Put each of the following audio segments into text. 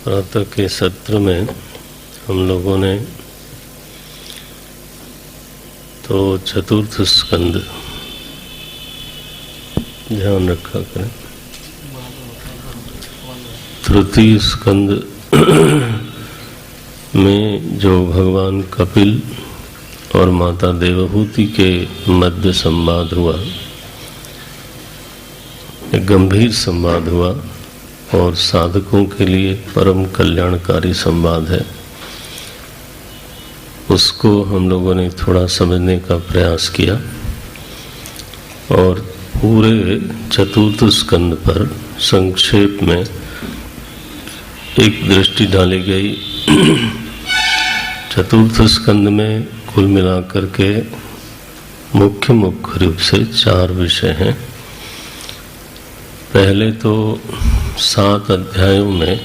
प्रातः के सत्र में हम लोगों ने तो चतुर्थ स्कंद ध्यान रखा करें। तृतीय स्कंद में जो भगवान कपिल और माता देवहूति के मध्य संवाद हुआ, एक गंभीर संवाद हुआ और साधकों के लिए परम कल्याणकारी संवाद है। उसको हम लोगों ने थोड़ा समझने का प्रयास किया और पूरे चतुर्थ स्कंद पर संक्षेप में एक दृष्टि डाली गई। चतुर्थ स्कंद में कुल मिलाकर के मुख्य रूप से 4 विषय हैं। पहले तो 7 अध्यायों में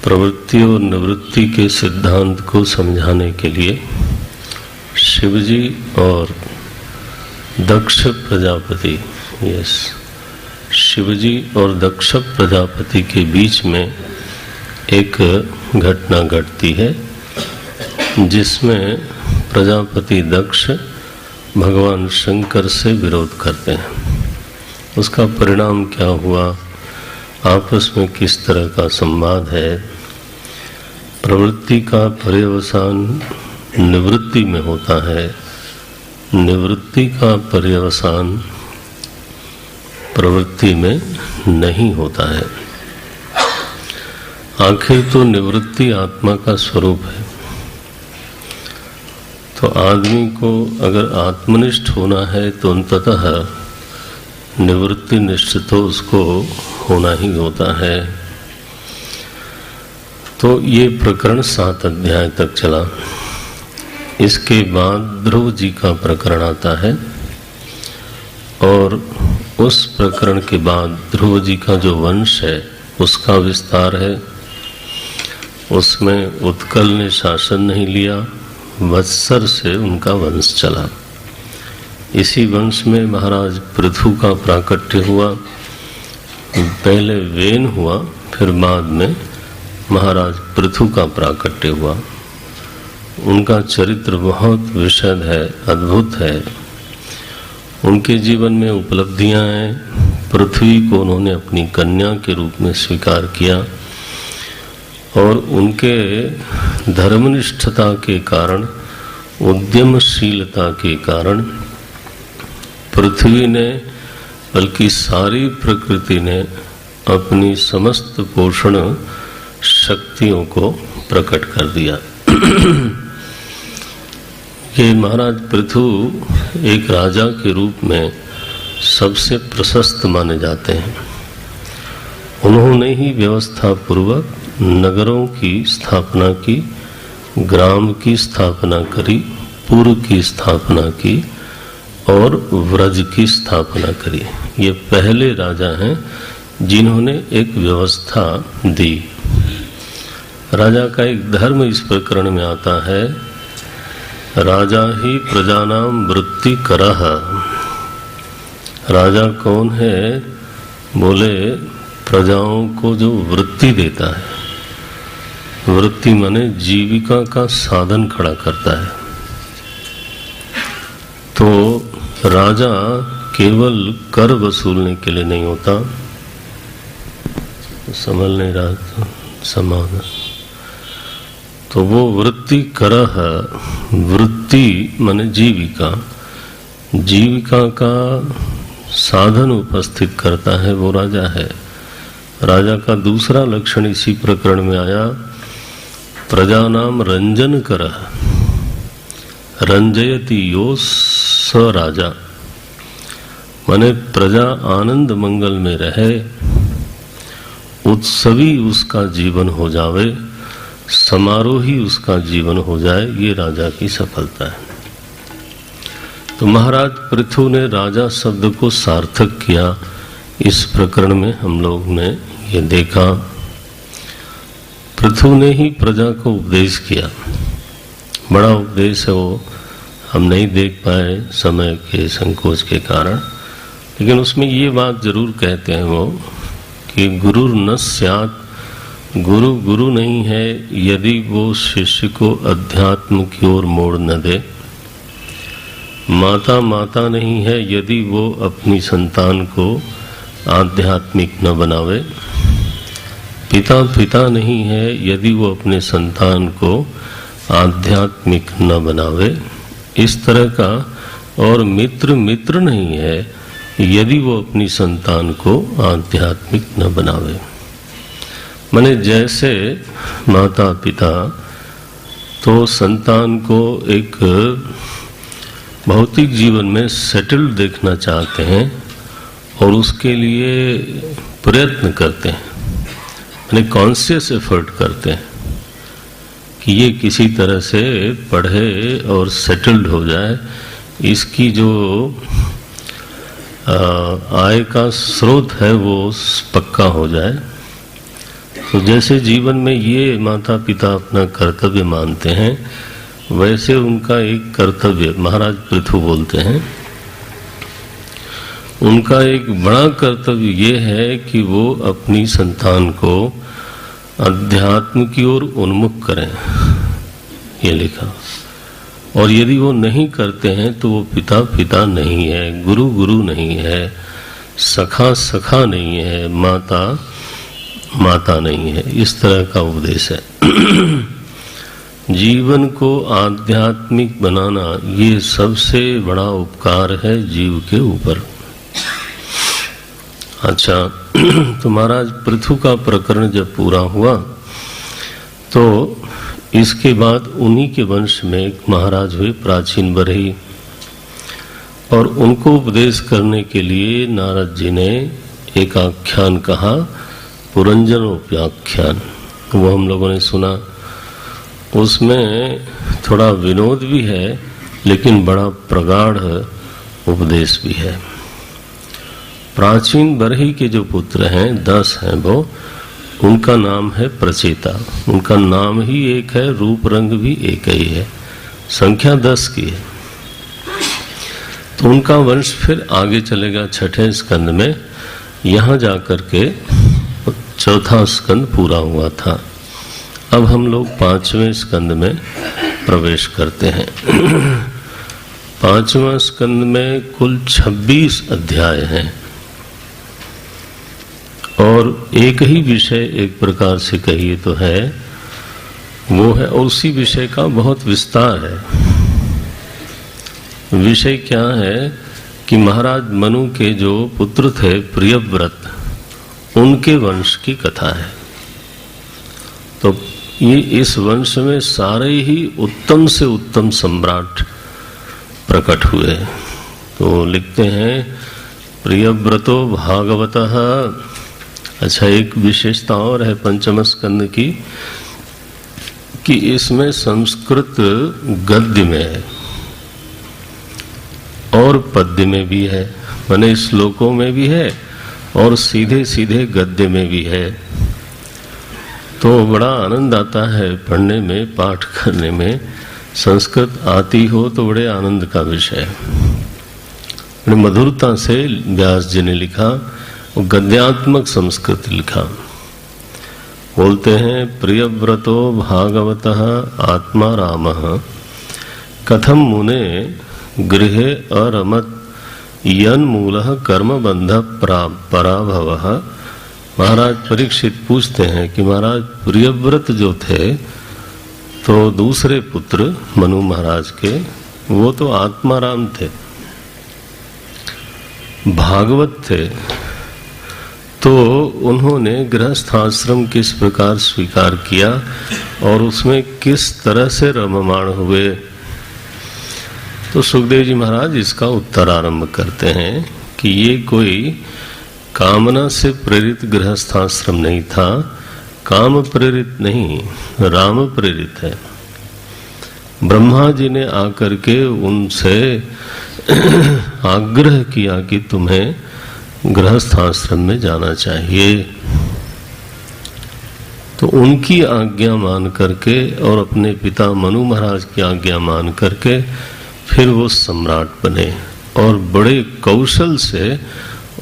प्रवृत्ति और निवृत्ति के सिद्धांत को समझाने के लिए शिवजी और दक्ष प्रजापति, शिवजी और दक्ष प्रजापति के बीच में एक घटना घटती है जिसमें प्रजापति दक्ष भगवान शंकर से विरोध करते हैं। उसका परिणाम क्या हुआ, आपस में किस तरह का संवाद है। प्रवृत्ति का पर्यवसान निवृत्ति में होता है, निवृत्ति का पर्यवसान प्रवृत्ति में नहीं होता है। आखिर तो निवृत्ति आत्मा का स्वरूप है। तो आदमी को अगर आत्मनिष्ठ होना है तो अंततः निवृत्ति निष्ठ तो उसको होना ही होता है। तो ये प्रकरण 7 अध्याय तक चला। इसके बाद ध्रुव जी का प्रकरण आता है और उस प्रकरण के बाद ध्रुव जी का जो वंश है उसका विस्तार है। उसमें उत्कल ने शासन नहीं लिया, वत्सर से उनका वंश चला। इसी वंश में महाराज पृथु का प्राकट्य हुआ। पहले वेन हुआ, फिर बाद में महाराज पृथु का प्राकट्य हुआ। उनका चरित्र बहुत विशद है, अद्भुत है। उनके जीवन में उपलब्धियां हैं। पृथ्वी को उन्होंने अपनी कन्या के रूप में स्वीकार किया और उनके धर्मनिष्ठता के कारण, उद्यमशीलता के कारण पृथ्वी ने, बल्कि सारी प्रकृति ने अपनी समस्त पोषण शक्तियों को प्रकट कर दिया। ये महाराज पृथु एक राजा के रूप में सबसे प्रशस्त माने जाते हैं। उन्होंने ही व्यवस्था पूर्वक नगरों की स्थापना की, ग्राम की स्थापना करी, पुर की स्थापना की और व्रज की स्थापना करी। ये पहले राजा हैं जिन्होंने एक व्यवस्था दी। राजा का एक धर्म इस प्रकरण में आता है, राजा ही प्रजानाम वृत्ति करह। राजा कौन है? बोले प्रजाओं को जो वृत्ति देता है। वृत्ति माने जीविका का साधन खड़ा करता है। तो राजा केवल कर वसूलने के लिए नहीं होता, समझ नहीं रहा तो समाधान। तो वो वृत्ति करह, वृत्ति माने जीविका, जीविका का साधन उपस्थित करता है, वो राजा है। राजा का दूसरा लक्षण इसी प्रकरण में आया, प्रजानाम रंजन करह। रंजयति यो स राजा, माने प्रजा आनंद मंगल में रहे, उत्सवी उसका जीवन हो जावे, समारोही उसका जीवन हो जाए, ये राजा की सफलता है। तो महाराज पृथु ने राजा शब्द को सार्थक किया। इस प्रकरण में हम लोग ने ये देखा, पृथु ने ही प्रजा को उपदेश किया। बड़ा उपदेश है, वो हम नहीं देख पाए समय के संकोच के कारण, लेकिन उसमें ये बात जरूर कहते हैं वो कि गुरुर न स्यात् गुरु गुरु नहीं है यदि वो शिष्य को अध्यात्म की ओर मोड़ न दे, माता माता नहीं है यदि वो अपनी संतान को आध्यात्मिक न बनावे, पिता पिता नहीं है यदि वो अपने संतान को आध्यात्मिक न बनावे, इस तरह का। और मित्र मित्र नहीं है यदि वो अपनी संतान को आध्यात्मिक न बनावे। माने जैसे माता पिता तो संतान को एक भौतिक जीवन में सेटल्ड देखना चाहते हैं और उसके लिए प्रयत्न करते हैं, माने कॉन्शियस एफर्ट करते हैं कि ये किसी तरह से पढ़े और सेटल्ड हो जाए, इसकी जो आय का स्रोत है वो पक्का हो जाए। तो जैसे जीवन में ये माता पिता अपना कर्तव्य मानते हैं, वैसे उनका एक कर्तव्य महाराज पृथु बोलते हैं, उनका एक बड़ा कर्तव्य ये है कि वो अपनी संतान को अध्यात्म की ओर उन्मुख करें, ये लिखा। और यदि वो नहीं करते हैं तो वो पिता पिता नहीं है, गुरु गुरु नहीं है, सखा सखा नहीं है, माता माता नहीं है। इस तरह का उपदेश है। जीवन को आध्यात्मिक बनाना ये सबसे बड़ा उपकार है जीव के ऊपर। अच्छा, तो महाराज पृथु का प्रकरण जब पूरा हुआ तो इसके बाद उन्हीं के वंश में एक महाराज हुए प्राचीन बरही, और उनको उपदेश करने के लिए नारद जी ने एक आख्यान कहा, पुरंजनोपाख्यान। वो हम लोगों ने सुना। उसमें थोड़ा विनोद भी है लेकिन बड़ा प्रगाढ़ उपदेश भी है। प्राचीन बरही के जो पुत्र हैं 10 हैं, वो उनका नाम है प्रचेता। उनका नाम ही एक है, रूप रंग भी एक ही है, संख्या 10 की है। तो उनका वंश फिर आगे चलेगा 6ठे स्कंद में। यहाँ जाकर के 4था स्कंद पूरा हुआ था। अब हम लोग 5वें स्कंद में प्रवेश करते हैं। 5वां स्कंद में कुल 26 अध्याय हैं और एक ही विषय एक प्रकार से कहिए तो है, वो है, और उसी विषय का बहुत विस्तार है। विषय क्या है कि महाराज मनु के जो पुत्र थे प्रियव्रत, उनके वंश की कथा है। तो ये इस वंश में सारे ही उत्तम से उत्तम सम्राट प्रकट हुए। तो लिखते हैं प्रियव्रतो भागवतः। अच्छा, एक विशेषता और है पंचम स्कंद की कि इसमें संस्कृत गद्य में है और पद्य में भी है, माने श्लोकों में भी है और सीधे सीधे गद्य में भी है। तो बड़ा आनंद आता है पढ़ने में, पाठ करने में। संस्कृत आती हो तो बड़े आनंद का विषय है। बड़ी मधुरता से व्यास जी ने लिखा, गद्यात्मक संस्कृत लिखा। बोलते हैं प्रियव्रतो भागवतः आत्मा रामः कथम मुने गृहे अरमत यन्मूलः कर्मबंध पराभवः। महाराज परीक्षित पूछते हैं कि महाराज प्रियव्रत जो थे तो दूसरे पुत्र मनु महाराज के, वो तो आत्माराम थे, भागवत थे, तो उन्होंने गृहस्थ आश्रम किस प्रकार स्वीकार किया और उसमें किस तरह से रममाण हुए। तो सुखदेव जी महाराज इसका उत्तर आरंभ करते हैं कि ये कोई कामना से प्रेरित गृहस्थाश्रम नहीं था, काम प्रेरित नहीं, राम प्रेरित है। ब्रह्मा जी ने आकर के उनसे आग्रह किया कि तुम्हें गृहस्थ आश्रम में जाना चाहिए। तो उनकी आज्ञा मान करके और अपने पिता मनु महाराज की आज्ञा मान करके फिर वो सम्राट बने और बड़े कौशल से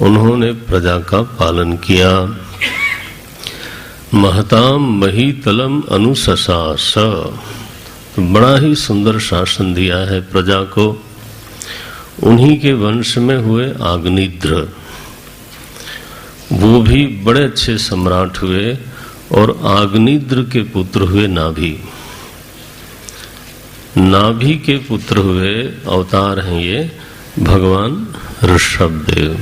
उन्होंने प्रजा का पालन किया। महताम महीतलम अनुशशास, तो बड़ा ही सुंदर शासन दिया है प्रजा को। उन्हीं के वंश में हुए आग्निद्र, वो भी बड़े अच्छे सम्राट हुए, और आग्निद्र के पुत्र हुए नाभि। नाभि के पुत्र हुए अवतार हैं ये भगवान ऋषभदेव।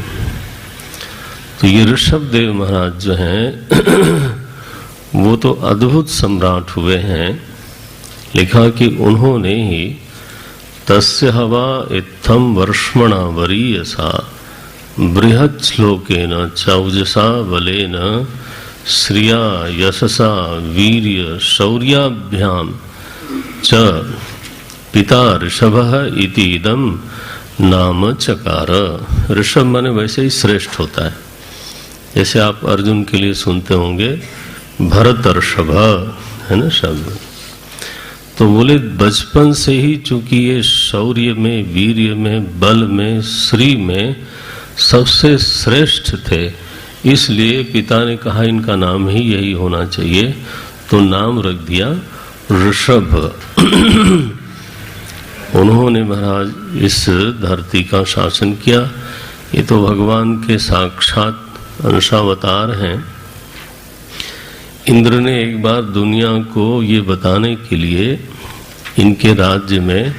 तो ये ऋषभदेव महाराज जो हैं वो तो अद्भुत सम्राट हुए हैं। लिखा कि उन्होंने ही तस्य हवा इत्थम वर्ष्मणा वरीयसा बृहत् श्लोकेन चौजसा बलेन श्रिया यशसा वीर्य शौर्याभ्याम च पिता ऋषभः इति इदं नाम चकार। ऋषभ माने वैसे ही श्रेष्ठ होता है, जैसे आप अर्जुन के लिए सुनते होंगे भरतर्षभ, है ना शब्द। तो बोले बचपन से ही चूंकि ये शौर्य में, वीर्य में, बल में, श्री में सबसे श्रेष्ठ थे, इसलिए पिता ने कहा इनका नाम ही यही होना चाहिए, तो नाम रख दिया ऋषभ। उन्होंने महाराज इस धरती का शासन किया। ये तो भगवान के साक्षात अंशावतार हैं। इंद्र ने एक बार दुनिया को ये बताने के लिए इनके राज्य में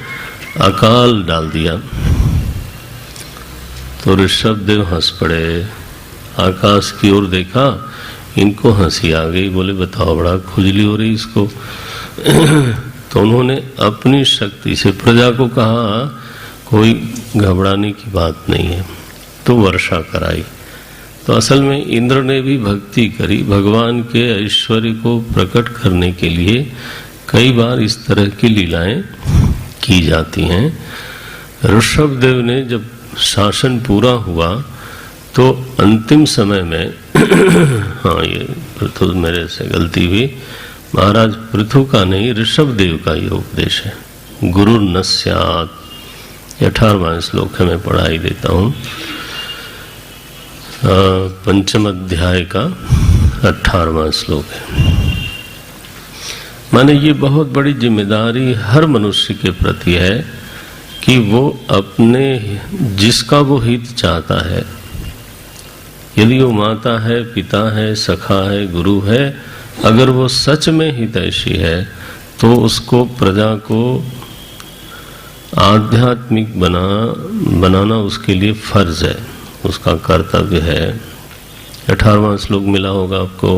अकाल डाल दिया, तो ऋषभदेव हंस पड़े। आकाश की ओर देखा, इनको हंसी आ गई, बोले बताओ बड़ा खुजली हो रही इसको। तो उन्होंने अपनी शक्ति से प्रजा को कहा कोई घबराने की बात नहीं है, तो वर्षा कराई। तो असल में इंद्र ने भी भक्ति करी, भगवान के ऐश्वर्य को प्रकट करने के लिए कई बार इस तरह की लीलाएं की जाती हैं। ऋषभदेव ने जब शासन पूरा हुआ तो अंतिम समय में हाँ ये पृथु मेरे से गलती हुई, महाराज पृथु का नहीं ऋषभदेव का ये उपदेश है। गुरु न स्यात्, 18वां श्लोक है, मैं पढ़ाई देता हूँ। 5th अध्याय का 18वां श्लोक है। माने ये बहुत बड़ी जिम्मेदारी हर मनुष्य के प्रति है कि वो अपने जिसका वो हित चाहता है, यदि वो माता है, पिता है, सखा है, गुरु है, अगर वो सच में हितैषी है तो उसको प्रजा को आध्यात्मिक बनाना उसके लिए फर्ज है, उसका कर्तव्य है। 18वां श्लोक मिला होगा आपको।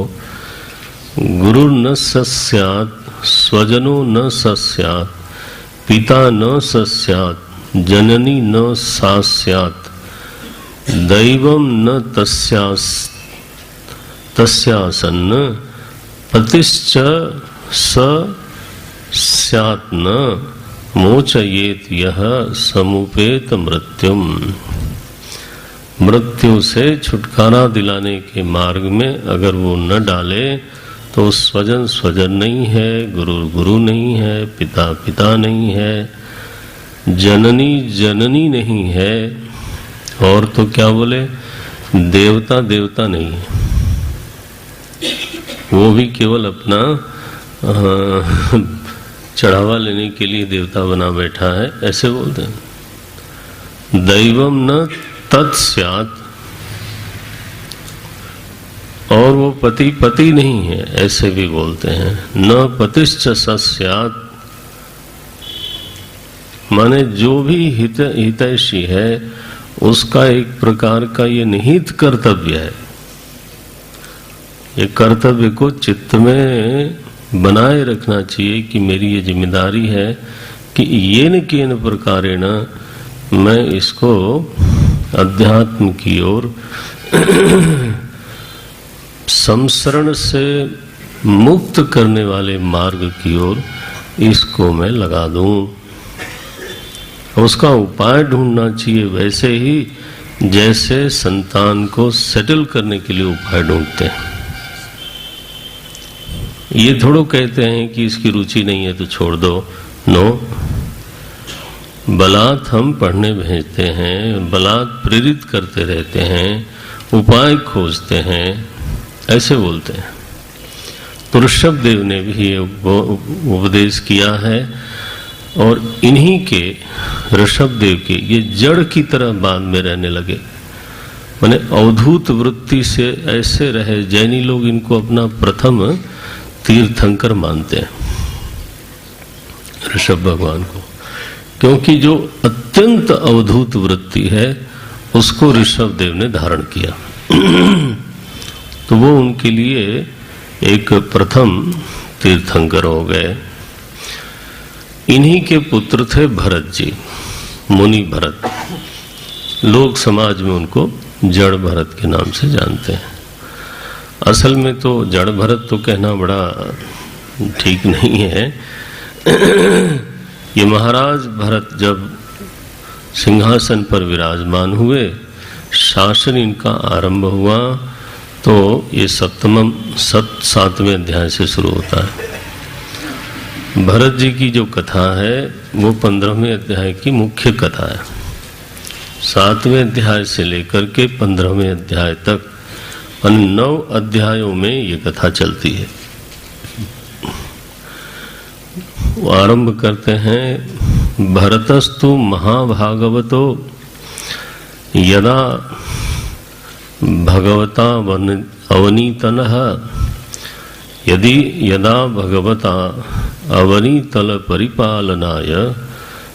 गुरु न सस्यात् स्वजनो न सस्यात् पिता न सस्यात् जननी न सास्यात् दैवम न तस्यासन्न पतिश्च स स्यात् न मोचयेत यह समुपेत मृत्युम। मृत्यु से छुटकारा दिलाने के मार्ग में अगर वो न डाले तो स्वजन स्वजन नहीं है, गुरु गुरु नहीं है, पिता पिता नहीं है, जननी जननी नहीं है, और तो क्या बोले देवता देवता नहीं है, वो भी केवल अपना चढ़ावा लेने के लिए देवता बना बैठा है, ऐसे बोलते हैं। दैवम न तत्स्यात्, और वो पति पति नहीं है, ऐसे भी बोलते हैं। न पतिश्च सस्यात्, माने जो भी हितैषी है उसका एक प्रकार का ये निहित कर्तव्य है। ये कर्तव्य को चित्त में बनाए रखना चाहिए कि मेरी ये जिम्मेदारी है कि येन केन प्रकारेण मैं इसको अध्यात्म की ओर संसरण से मुक्त करने वाले मार्ग की ओर इसको मैं लगा दूं। उसका उपाय ढूंढना चाहिए, वैसे ही जैसे संतान को सेटल करने के लिए उपाय ढूंढते हैं। ये थोड़ो कहते हैं कि इसकी रुचि नहीं है तो छोड़ दो। नो, बलात् हम पढ़ने भेजते हैं, बलात् प्रेरित करते रहते हैं, उपाय खोजते हैं, ऐसे बोलते हैं। तो ऋषभ देव ने भी ये उपदेश किया है और इन्हीं के ऋषभ देव के ये जड़ की तरह बाद में रहने लगे, माने अवधूत वृत्ति से ऐसे रहे। जैनी लोग इनको अपना प्रथम तीर्थंकर मानते हैं, ऋषभ भगवान को, क्योंकि जो अत्यंत अवधूत वृत्ति है उसको ऋषभ देव ने धारण किया। तो वो उनके लिए एक प्रथम तीर्थंकर हो गए। इन्हीं के पुत्र थे भरत जी, मुनि भरत। लोग समाज में उनको जड़ भरत के नाम से जानते हैं। असल में तो जड़ भरत तो कहना बड़ा ठीक नहीं है। ये महाराज भरत जब सिंहासन पर विराजमान हुए, शासन इनका आरंभ हुआ, तो ये सातवें अध्याय से शुरू होता है। भरत जी की जो कथा है वो 15वें अध्याय की मुख्य कथा है। 7वें अध्याय से लेकर के 15वें अध्याय तक 9 अध्यायों में ये कथा चलती है। वो आरंभ करते हैं, भरतस्तु महाभागवतो यदा भगवता अवनीतनः यदा भगवता अवनीतल परिपालनाय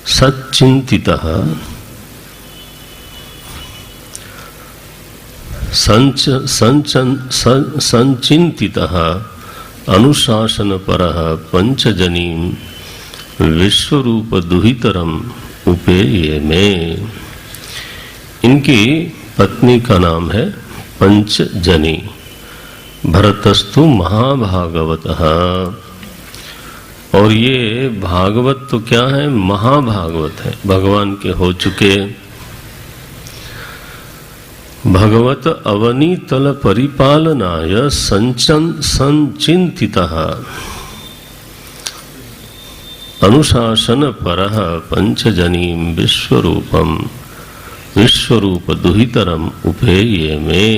सच्चिंतितः संचिंतितः अनुशासनपरः पंचजनीं विश्वरूप दुहितरम उपेयेमे। इनकी पत्नी का नाम है पंचजनी। भरतस्तु महाभागवतः, और ये भागवत तो क्या है, महाभागवत है, भगवान के हो चुके। भगवत अवनीतल परिपालनाय संचिंतितः अनुशासन परः पंचजनीं विश्वरूप दुहितरम उपेयेमे।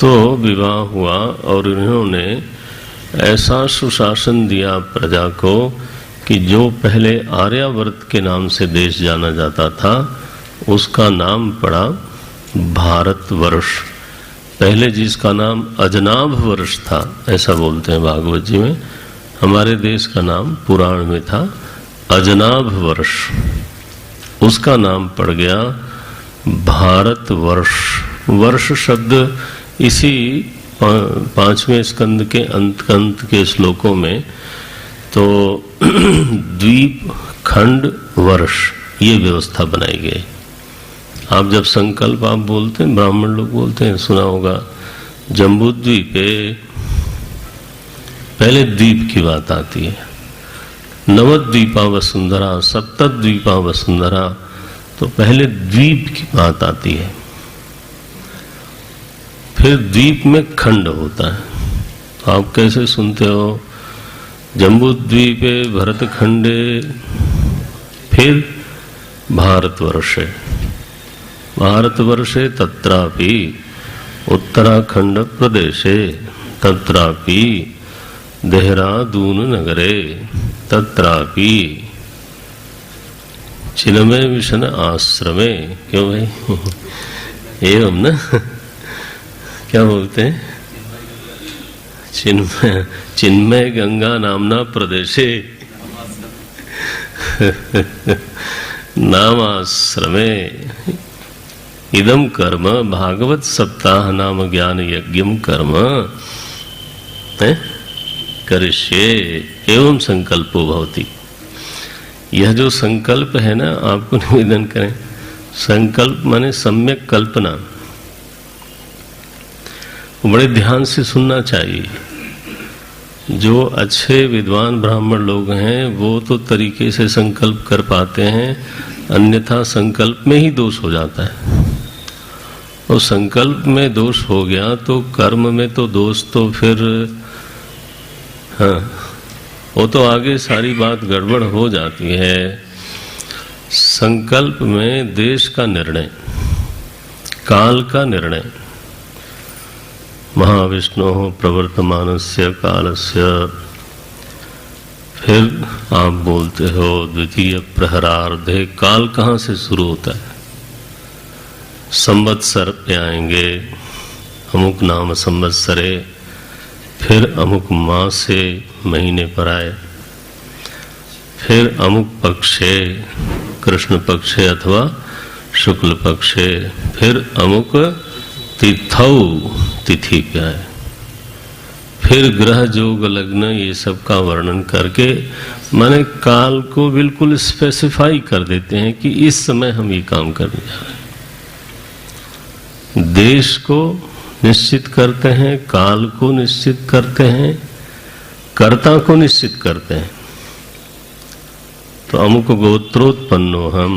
तो विवाह हुआ और इन्होंने ऐसा सुशासन दिया प्रजा को कि जो पहले आर्यावर्त के नाम से देश जाना जाता था उसका नाम पड़ा भारतवर्ष। पहले जिसका नाम अजनाभ वर्ष था, ऐसा बोलते हैं भागवत जी में, हमारे देश का नाम पुराण में था अजनाभ वर्ष, उसका नाम पड़ गया भारतवर्ष। वर्ष शब्द इसी 5वें स्कंद के अंत के श्लोकों में, तो द्वीप खंड वर्ष ये व्यवस्था बनाई गई। आप जब संकल्प आप बोलते हैं, ब्राह्मण लोग बोलते हैं, सुना होगा, जम्बूद्वीपे, पहले द्वीप की बात आती है। नवद्वीपा वसुंधरा, सप्तद्वीपा वसुंधरा, तो पहले द्वीप की बात आती है, फिर द्वीप में खंड होता है। तो आप कैसे सुनते हो, जम्बूद्वीपे भरतखंडे, फिर भारतवर्षे, भारतवर्षे तत्रापि उत्तराखंड प्रदेशे तत्रापि देहरादून नगरे तत्रापि चिन्मय मिशन आश्रमे। क्यों भाई, एवं ना, क्या बोलते हैं, चिन्मय गंगा नामना प्रदेशे नामाश्रमे इदम कर्म भागवत सप्ताह नाम ज्ञान यज्ञम कर्म करिष्ये एवं संकल्पो भवति। यह जो संकल्प है ना, आपको निवेदन करें, संकल्प माने सम्यक कल्पना, बड़े ध्यान से सुनना चाहिए। जो अच्छे विद्वान ब्राह्मण लोग हैं वो तो तरीके से संकल्प कर पाते हैं, अन्यथा संकल्प में ही दोष हो जाता है। और संकल्प में दोष हो गया तो कर्म में तो दोष, तो फिर हाँ, वो तो आगे सारी बात गड़बड़ हो जाती है। संकल्प में देश का निर्णय, काल का निर्णय, महाविष्णु प्रवर्तमानस्य कालस्य। फिर आप बोलते हो द्वितीय प्रहरार्धे, काल कहाँ से शुरू होता है? संवत्सर पे आएंगे, अमुक नाम संवत्सरे, फिर अमुक मास से महीने पर आए, फिर अमुक पक्षे, कृष्ण पक्षे अथवा शुक्ल पक्षे, फिर अमुक तिथौ, तिथि पे आए, फिर ग्रह जोग लग्न, ये सब का वर्णन करके माने काल को बिल्कुल स्पेसिफाई कर देते हैं कि इस समय हम ये काम करने जा रहे हैं। देश को निश्चित करते हैं, काल को निश्चित करते हैं, कर्ता को निश्चित करते हैं। तो अमुक गोत्रोत्पन्नो हम,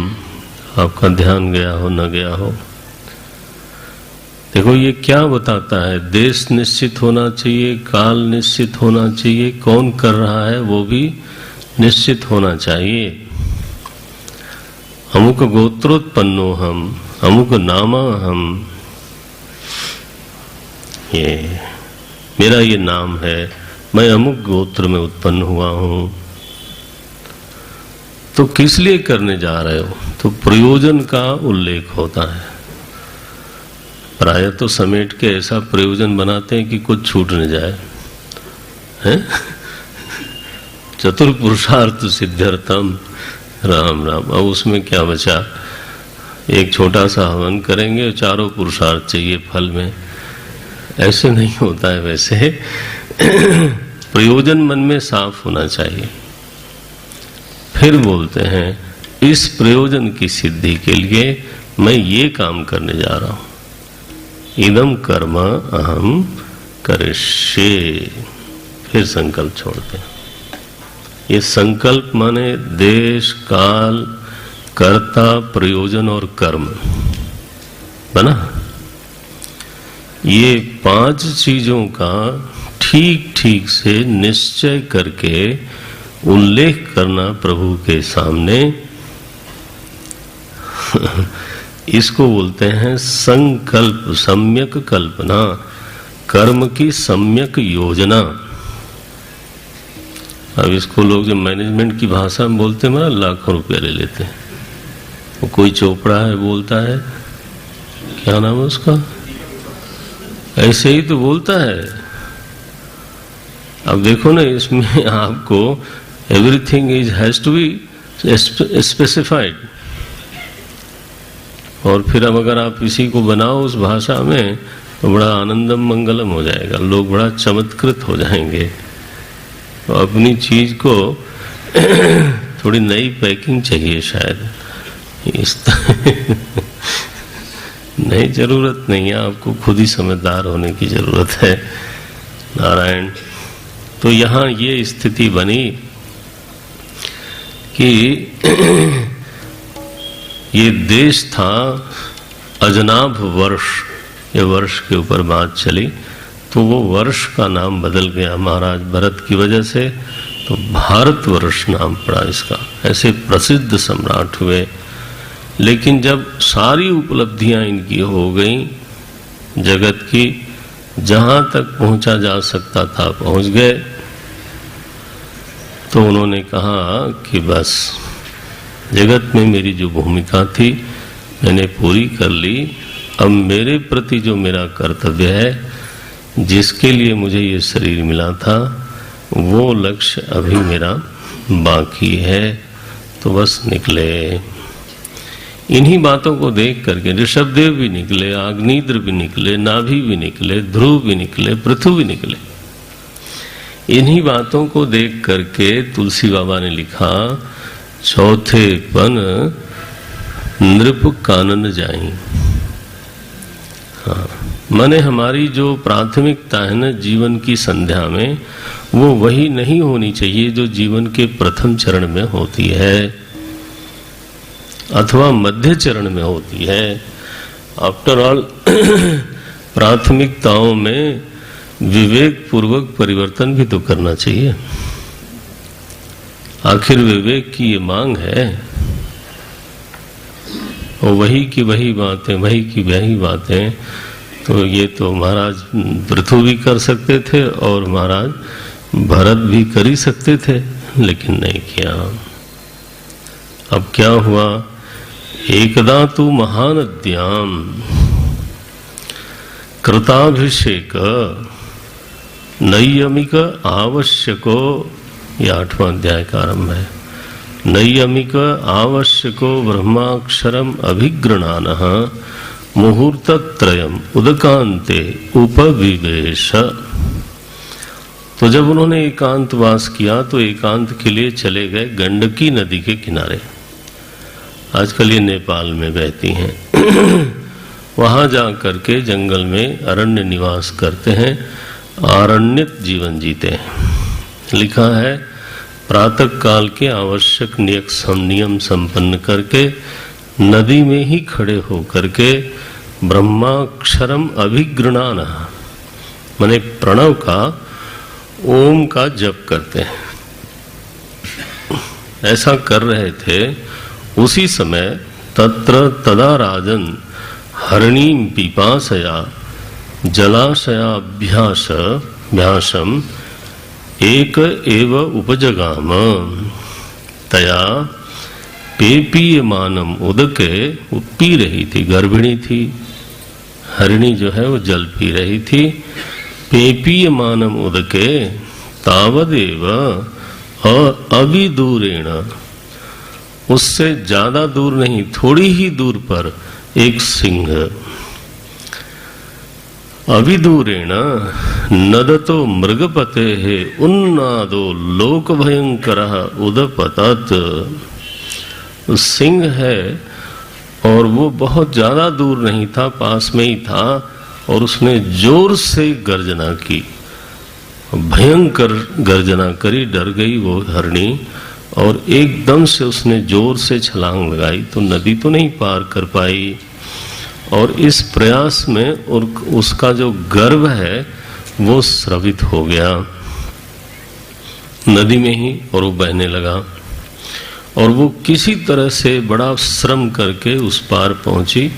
आपका ध्यान गया हो न गया हो, देखो ये क्या बताता है? देश निश्चित होना चाहिए, काल निश्चित होना चाहिए, कौन कर रहा है वो भी निश्चित होना चाहिए। अमुक गोत्रोत्पन्नो हम, अमुक नामा हम, ये मेरा ये नाम है, मैं अमुक गोत्र में उत्पन्न हुआ हूं। तो किस लिए करने जा रहे हो? तो प्रयोजन का उल्लेख होता है। प्राय तो समेट के ऐसा प्रयोजन बनाते हैं कि कुछ छूट न जाए, हैं? चतुर्पुरुषार्थ सिद्ध्यर्थम, राम राम। अब उसमें क्या बचा? एक छोटा सा हवन करेंगे, चारों पुरुषार्थ चाहिए फल में। ऐसे नहीं होता है। वैसे प्रयोजन मन में साफ होना चाहिए। फिर बोलते हैं इस प्रयोजन की सिद्धि के लिए मैं ये काम करने जा रहा हूं, इदम कर्म अहम करिष्ये। फिर संकल्प छोड़ते हैं। ये संकल्प माने देश, काल, कर्ता, प्रयोजन और कर्म बना। ये 5 चीजों का ठीक ठीक से निश्चय करके उल्लेख करना प्रभु के सामने, इसको बोलते हैं संकल्प, सम्यक कल्पना, कर्म की सम्यक योजना। अब इसको लोग जो मैनेजमेंट की भाषा में बोलते हैं, लाखों रुपया ले लेते हैं। वो कोई चोपड़ा है बोलता है, क्या नाम है उसका, ऐसे ही तो बोलता है। अब देखो ना, इसमें आपको everything is has to be specified. और फिर अब अगर आप इसी को बनाओ उस भाषा में तो बड़ा आनंदम मंगलम हो जाएगा, लोग बड़ा चमत्कृत हो जाएंगे। तो अपनी चीज को थोड़ी नई पैकिंग चाहिए शायद, इस नहीं, जरूरत नहीं है, आपको खुद ही समझदार होने की जरूरत है। नारायण। तो यहाँ ये स्थिति बनी कि ये देश था अजनाभ वर्ष, ये वर्ष के ऊपर बात चली, तो वो वर्ष का नाम बदल गया महाराज भरत की वजह से, तो भारतवर्ष नाम पड़ा इसका। ऐसे प्रसिद्ध सम्राट हुए। लेकिन जब सारी उपलब्धियां इनकी हो गई जगत की, जहां तक पहुंचा जा सकता था पहुंच गए, तो उन्होंने कहा कि बस जगत में मेरी जो भूमिका थी मैंने पूरी कर ली। अब मेरे प्रति जो मेरा कर्तव्य है, जिसके लिए मुझे ये शरीर मिला था, वो लक्ष्य अभी मेरा बाकी है। तो बस निकले। इन्हीं बातों को देख करके ऋषभदेव भी निकले, आग्नेयद्र भी निकले, नाभि भी निकले, ध्रुव भी निकले, पृथु भी निकले। इन्हीं बातों को देख करके तुलसी बाबा ने लिखा, चौथे पन नृप कानन जाई। हाँ, माने हमारी जो प्राथमिकता है ना जीवन की संध्या में, वो वही नहीं होनी चाहिए जो जीवन के प्रथम चरण में होती है अथवा मध्य चरण में होती है। आफ्टर ऑल प्राथमिकताओं में विवेक पूर्वक परिवर्तन भी तो करना चाहिए। आखिर विवेक की ये मांग है, और वही की वही बातें, वही की वही बातें तो ये तो महाराज पृथु भी कर सकते थे और महाराज भरत भी कर ही सकते थे, लेकिन नहीं किया। अब क्या हुआ, एकदा तु महानद्याम कृताभिषेक नैयमिक आवश्यको, ये 8वां अध्याय का आरंभ है। नैयमिक आवश्यको ब्रह्माक्षरम अभिगृणानः मुहूर्तत्रयम् उदकान्ते उपविवेश। तो जब उन्होंने एकांतवास किया तो एकांत के लिए चले गए गंडकी नदी के किनारे, आजकल ये नेपाल में बहती हैं। वहां जा करके जंगल में अरण्य निवास करते हैं, आरण्यक जीवन जीते हैं। लिखा है प्रातः काल के आवश्यक नियम संपन्न करके नदी में ही खड़े होकर के ब्रह्माक्षरम अभिगृणान, माने प्रणव का, ओम का जप करते हैं। ऐसा कर रहे थे। उसी समय तत्र तदा राजन हरिणीं पिपासया जलाशयाभ्यासम एक एव उपजगाम तया पेपीयमानम उदके, वो पी रही थी, गर्भिणी थी, हरिणी जो है वो जल पी रही थी। पेपीयमानम उदके तावदेव अविदूरेण, उससे ज्यादा दूर नहीं, थोड़ी ही दूर पर एक सिंह, अविदूरेण नदतो मृगपते है उन्नादो लोक भयंकर उदपतत। सिंह है और वो बहुत ज्यादा दूर नहीं था, पास में ही था, और उसने जोर से गर्जना की, भयंकर गर्जना करी। डर गई वो हरणी और एकदम से उसने जोर से छलांग लगाई, तो नदी तो नहीं पार कर पाई। और इस प्रयास में और उसका जो गर्भ है वो स्रवित हो गया नदी में ही, और वो बहने लगा। और वो किसी तरह से बड़ा श्रम करके उस पार पहुंची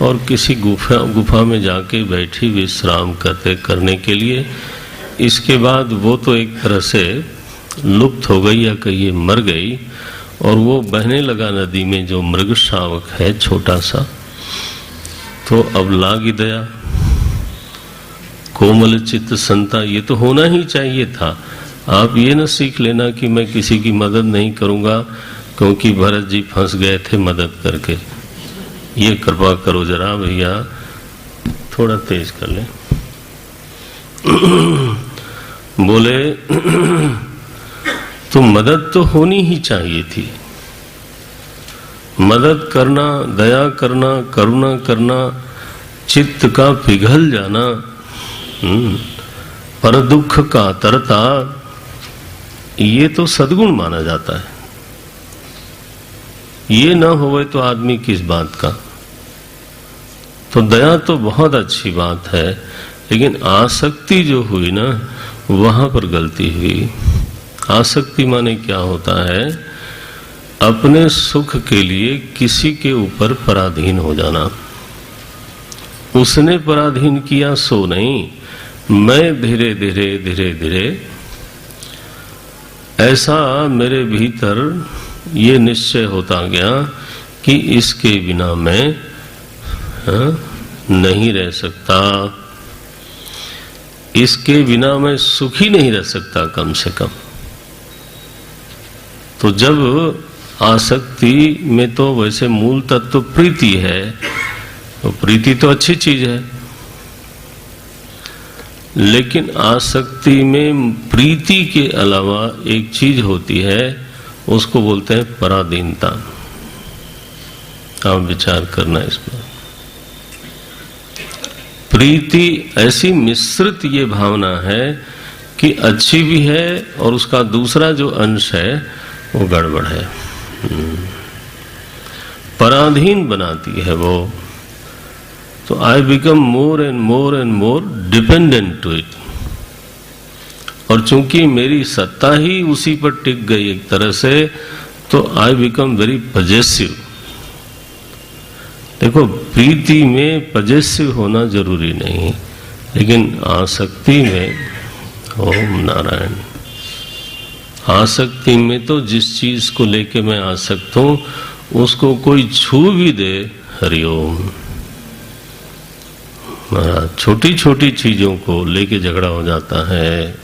और किसी गुफा में जाके बैठी विश्राम करने के लिए। इसके बाद वो तो एक तरह से लुप्त हो गई या कहिए मर गई, और वो बहने लगा नदी में, जो मृग शावक है छोटा सा। तो अब लागी दया, कोमल चित्त संता, ये तो होना ही चाहिए था। आप ये न सीख लेना कि मैं किसी की मदद नहीं करूंगा क्योंकि भरत जी फंस गए थे मदद करके। ये कृपा करो जरा भैया, थोड़ा तेज कर ले। बोले तो मदद तो होनी ही चाहिए थी। मदद करना, दया करना, करुणा करना, चित्त का पिघल जाना, पर दुख का तरता, ये तो सद्गुण माना जाता है। ये ना होवे तो आदमी किस बात का। तो दया तो बहुत अच्छी बात है, लेकिन आसक्ति जो हुई ना, वहां पर गलती हुई। आसक्ति माने क्या होता है, अपने सुख के लिए किसी के ऊपर पराधीन हो जाना। उसने पराधीन किया सो नहीं, मैं धीरे धीरे धीरे धीरे ऐसा मेरे भीतर ये निश्चय होता गया कि इसके बिना मैं नहीं रह सकता, इसके बिना मैं सुखी नहीं रह सकता कम से कम। तो जब आसक्ति में तो वैसे मूल तत्व प्रीति है, तो प्रीति तो अच्छी चीज है, लेकिन आसक्ति में प्रीति के अलावा एक चीज होती है, उसको बोलते हैं पराधीनता। आप विचार करना इस पर। प्रीति ऐसी मिश्रित ये भावना है कि अच्छी भी है और उसका दूसरा जो अंश है वो गड़बड़ है, पराधीन बनाती है वो। तो I become more and more and more dependent to it, और चूंकि मेरी सत्ता ही उसी पर टिक गई एक तरह से, तो आई बिकम वेरी पजेसिव। देखो, प्रीति में पजेसिव होना जरूरी नहीं, लेकिन आसक्ति में, ओम नारायण, आसक्ति में तो जिस चीज को लेके मैं आसक्त हूं उसको कोई छू भी दे, हरिओम महाराज, छोटी छोटी चीजों को लेके झगड़ा हो जाता है।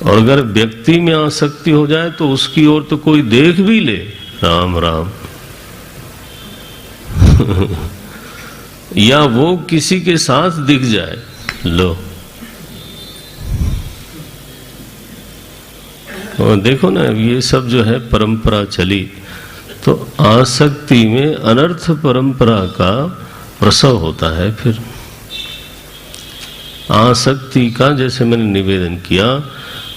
और अगर व्यक्ति में आसक्ति हो जाए तो उसकी ओर तो कोई देख भी ले, राम राम या वो किसी के साथ दिख जाए, लो। और देखो ना, ये सब जो है परंपरा चली, तो आसक्ति में अनर्थ परंपरा का प्रसव होता है। फिर आसक्ति का, जैसे मैंने निवेदन किया,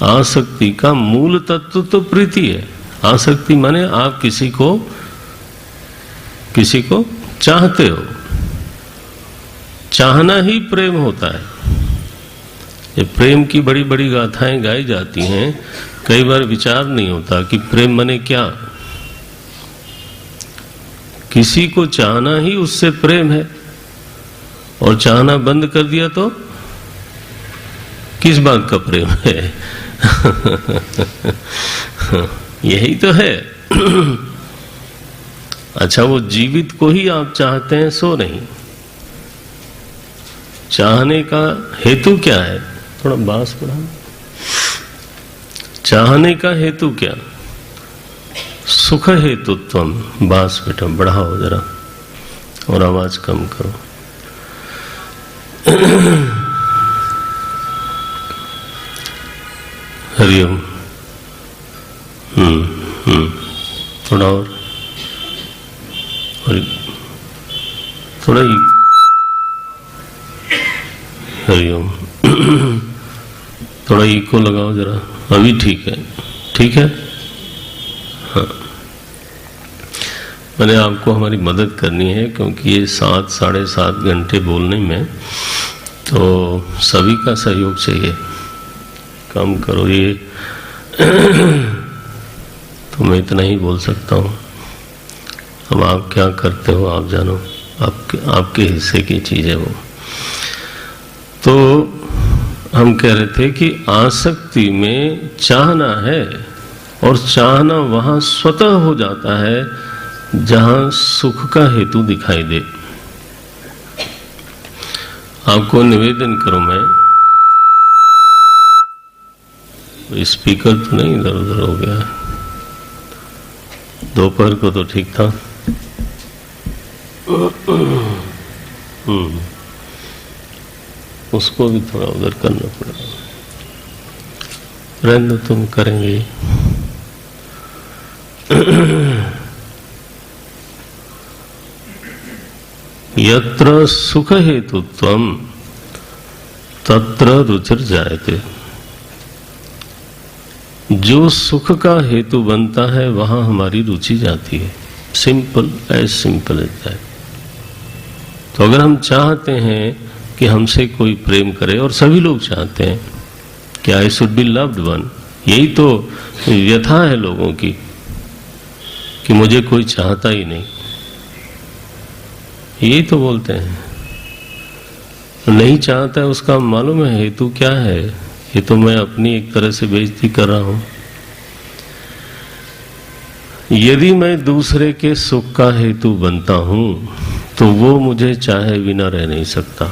आसक्ति का मूल तत्व तो प्रीति है। आसक्ति माने आप किसी को चाहते हो, चाहना ही प्रेम होता है। ये प्रेम की बड़ी बड़ी गाथाएं गाई जाती हैं, कई बार विचार नहीं होता कि प्रेम माने क्या। किसी को चाहना ही उससे प्रेम है, और चाहना बंद कर दिया तो किस बात का प्रेम है? यही तो है। अच्छा, वो जीवित को ही आप चाहते हैं, सो नहीं। चाहने का हेतु क्या है? थोड़ा बास बढ़ा। चाहने का हेतु क्या? सुख हेतुत्वम। बास बेटा बढ़ाओ जरा, और आवाज कम करो। हरिओम। थोड़ा और थोड़ा ही। हरिओम। थोड़ा इको लगाओ जरा, अभी ठीक है? ठीक है, हाँ। मैंने आपको हमारी मदद करनी है, क्योंकि ये 7 साढ़े 7 घंटे बोलने में तो सभी का सहयोग चाहिए। कम करो ये। तो मैं इतना ही बोल सकता हूँ। अब आप क्या करते हो आप जानो, आपके हिस्से की चीज है वो। तो हम कह रहे थे कि आसक्ति में चाहना है, और चाहना वहां स्वतः हो जाता है जहां सुख का हेतु दिखाई दे। आपको निवेदन करूं मैं, स्पीकर तो नहीं इधर उधर हो गया है? दोपहर को तो ठीक था। उसको भी थोड़ा उधर करना पड़ेगा। रहने दो, तुम करेंगे। यत्र सुख हेतुत्वम तत्र रुचिर जायते। जो सुख का हेतु बनता है वहां हमारी रुचि जाती है। Simple as that. तो अगर हम चाहते हैं कि हमसे कोई प्रेम करे, और सभी लोग चाहते हैं कि I should be loved one, यही तो व्यथा है लोगों की कि मुझे कोई चाहता ही नहीं, यही तो बोलते हैं। नहीं चाहता है उसका मालूम है हेतु क्या है? ये तो मैं अपनी एक तरह से बेइज्जती कर रहा हूं। यदि मैं दूसरे के सुख का हेतु बनता हूं तो वो मुझे चाहे बिना रह नहीं सकता।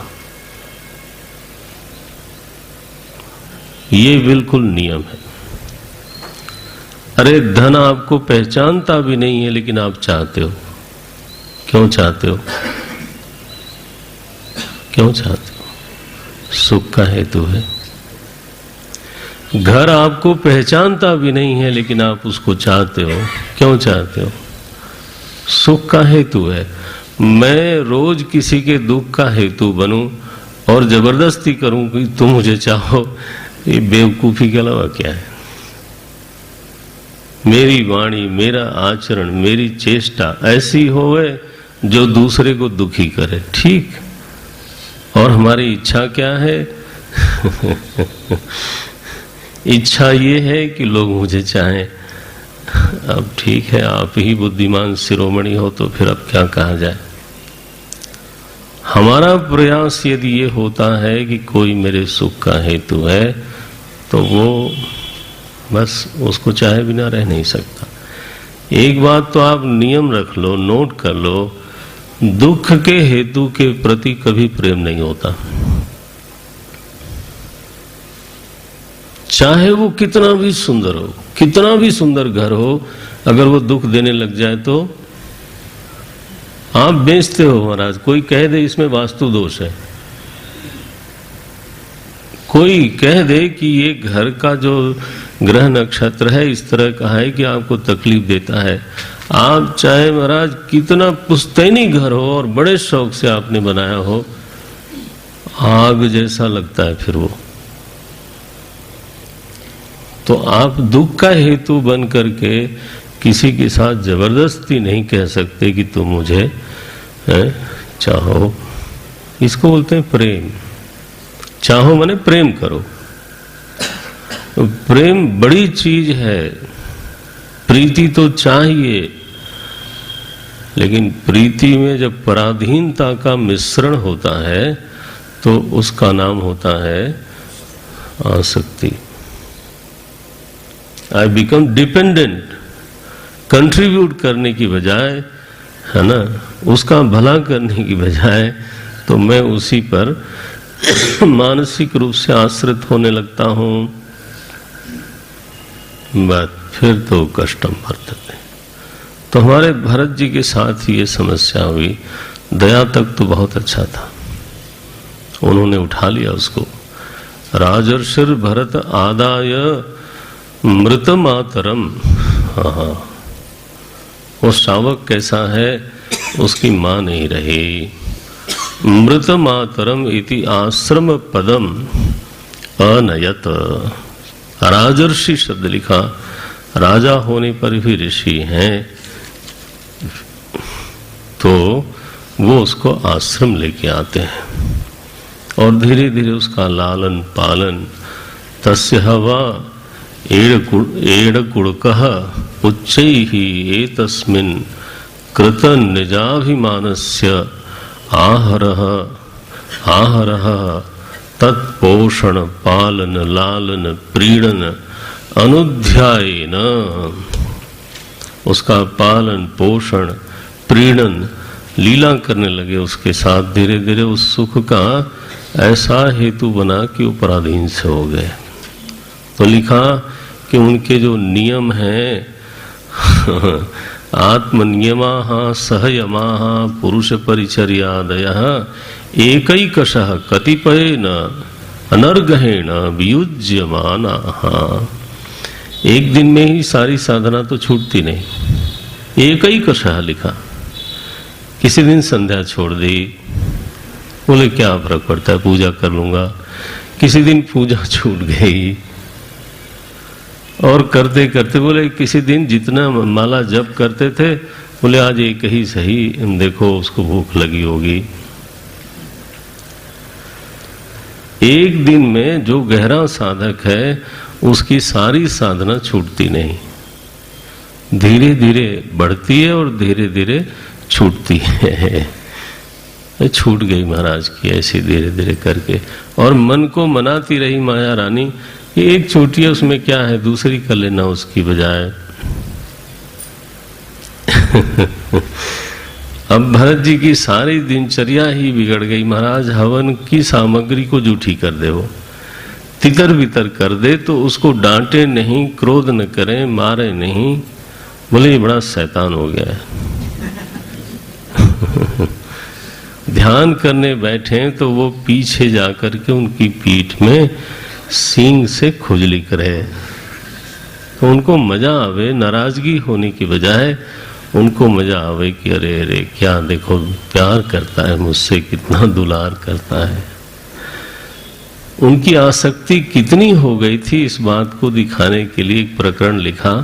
ये बिल्कुल नियम है। अरे धन आपको पहचानता भी नहीं है, लेकिन आप चाहते हो। क्यों चाहते हो? क्यों चाहते हो? सुख का हेतु है। घर आपको पहचानता भी नहीं है, लेकिन आप उसको चाहते हो। क्यों चाहते हो? सुख का हेतु है। मैं रोज किसी के दुख का हेतु बनूं और जबरदस्ती करूं कि तुम मुझे चाहो, ये बेवकूफी के अलावा क्या है? मेरी वाणी, मेरा आचरण, मेरी चेष्टा ऐसी होवे जो दूसरे को दुखी करे, ठीक। और हमारी इच्छा क्या है? इच्छा ये है कि लोग मुझे चाहें। अब ठीक है, आप ही बुद्धिमान शिरोमणि हो तो फिर अब क्या कहा जाए। हमारा प्रयास यदि ये होता है कि कोई मेरे सुख का हेतु है, तो वो बस उसको चाहे बिना रह नहीं सकता। एक बात तो आप नियम रख लो, नोट कर लो, दुख के हेतु के प्रति कभी प्रेम नहीं होता, चाहे वो कितना भी सुंदर हो, कितना भी सुंदर घर हो, अगर वो दुख देने लग जाए तो आप बेचते हो महाराज। कोई कह दे इसमें वास्तु दोष है, कोई कह दे कि ये घर का जो ग्रह नक्षत्र है इस तरह का है कि आपको तकलीफ देता है, आप चाहे महाराज कितना पुश्तैनी घर हो और बड़े शौक से आपने बनाया हो, आग जैसा लगता है फिर वो। तो आप दुख का हेतु बन करके किसी के साथ जबरदस्ती नहीं कह सकते कि तुम मुझे चाहो। इसको बोलते हैं प्रेम। चाहो माने प्रेम करो। तो प्रेम बड़ी चीज है, प्रीति तो चाहिए, लेकिन प्रीति में जब पराधीनता का मिश्रण होता है तो उसका नाम होता है आसक्ति। I become dependent. कंट्रीब्यूट करने की बजाय, है ना, उसका भला करने की बजाय तो मैं उसी पर मानसिक रूप से आश्रित होने लगता हूं, बस फिर तो कष्टम वर्तते। तो हमारे भरत जी के साथ ये समस्या हुई। दया तक तो बहुत अच्छा था, उन्होंने उठा लिया उसको। राजर्षिर भरत आदाय मृत मातरम। हाँ, वो शावक कैसा है, उसकी मां नहीं रही। मृत मातरम इति आश्रम पदम अनयत। राजर्षि शब्द लिखा, राजा होने पर भी ऋषि हैं, तो वो उसको आश्रम लेके आते हैं और धीरे धीरे उसका लालन पालन। तस्य हवा एडकुड़कः उच्चैः एतस्मिन् कृत निजाभिमानस्य आहरः तत्पोषण पालन लालन प्रीणन अनुध्यायेन। उसका पालन पोषण प्रीणन लीला करने लगे उसके साथ। धीरे धीरे उस सुख का ऐसा हेतु बना कि वो पराधीन से हो गए। तो लिखा कि उनके जो नियम हैं आत्मनियमाः सहयमाः पुरुष परिचर्यादयः एकैकशः कतिपयेन अनर्गहेण वियुज्यमानाः। एक दिन में ही सारी साधना तो छूटती नहीं। एकैकशः लिखा, किसी दिन संध्या छोड़ दी, बोले क्या फर्क पड़ता है, पूजा कर लूंगा। किसी दिन पूजा छूट गई और करते करते बोले किसी दिन जितना माला जप करते थे, बोले आज एक ही सही, देखो उसको भूख लगी होगी। एक दिन में जो गहरा साधक है उसकी सारी साधना छूटती नहीं, धीरे धीरे बढ़ती है और धीरे धीरे छूटती है। छूट गई महाराज की ऐसी धीरे धीरे करके। और मन को मनाती रही माया रानी कि एक छोटी है उसमें क्या है, दूसरी कर लेना उसकी बजाय। अब भरत जी की सारी दिनचर्या ही बिगड़ गई। महाराज हवन की सामग्री को जूठी कर दे, वो तितर बितर कर दे, तो उसको डांटे नहीं, क्रोध न करें, मारे नहीं, बोले ये बड़ा शैतान हो गया है। ध्यान करने बैठे तो वो पीछे जाकर के उनकी पीठ में सींग से खुजली करे, तो उनको मजा आवे, नाराजगी होने की बजाय उनको मजा आवे कि अरे अरे क्या देखो प्यार करता है मुझसे, कितना दुलार करता है। उनकी आसक्ति कितनी हो गई थी, इस बात को दिखाने के लिए एक प्रकरण लिखा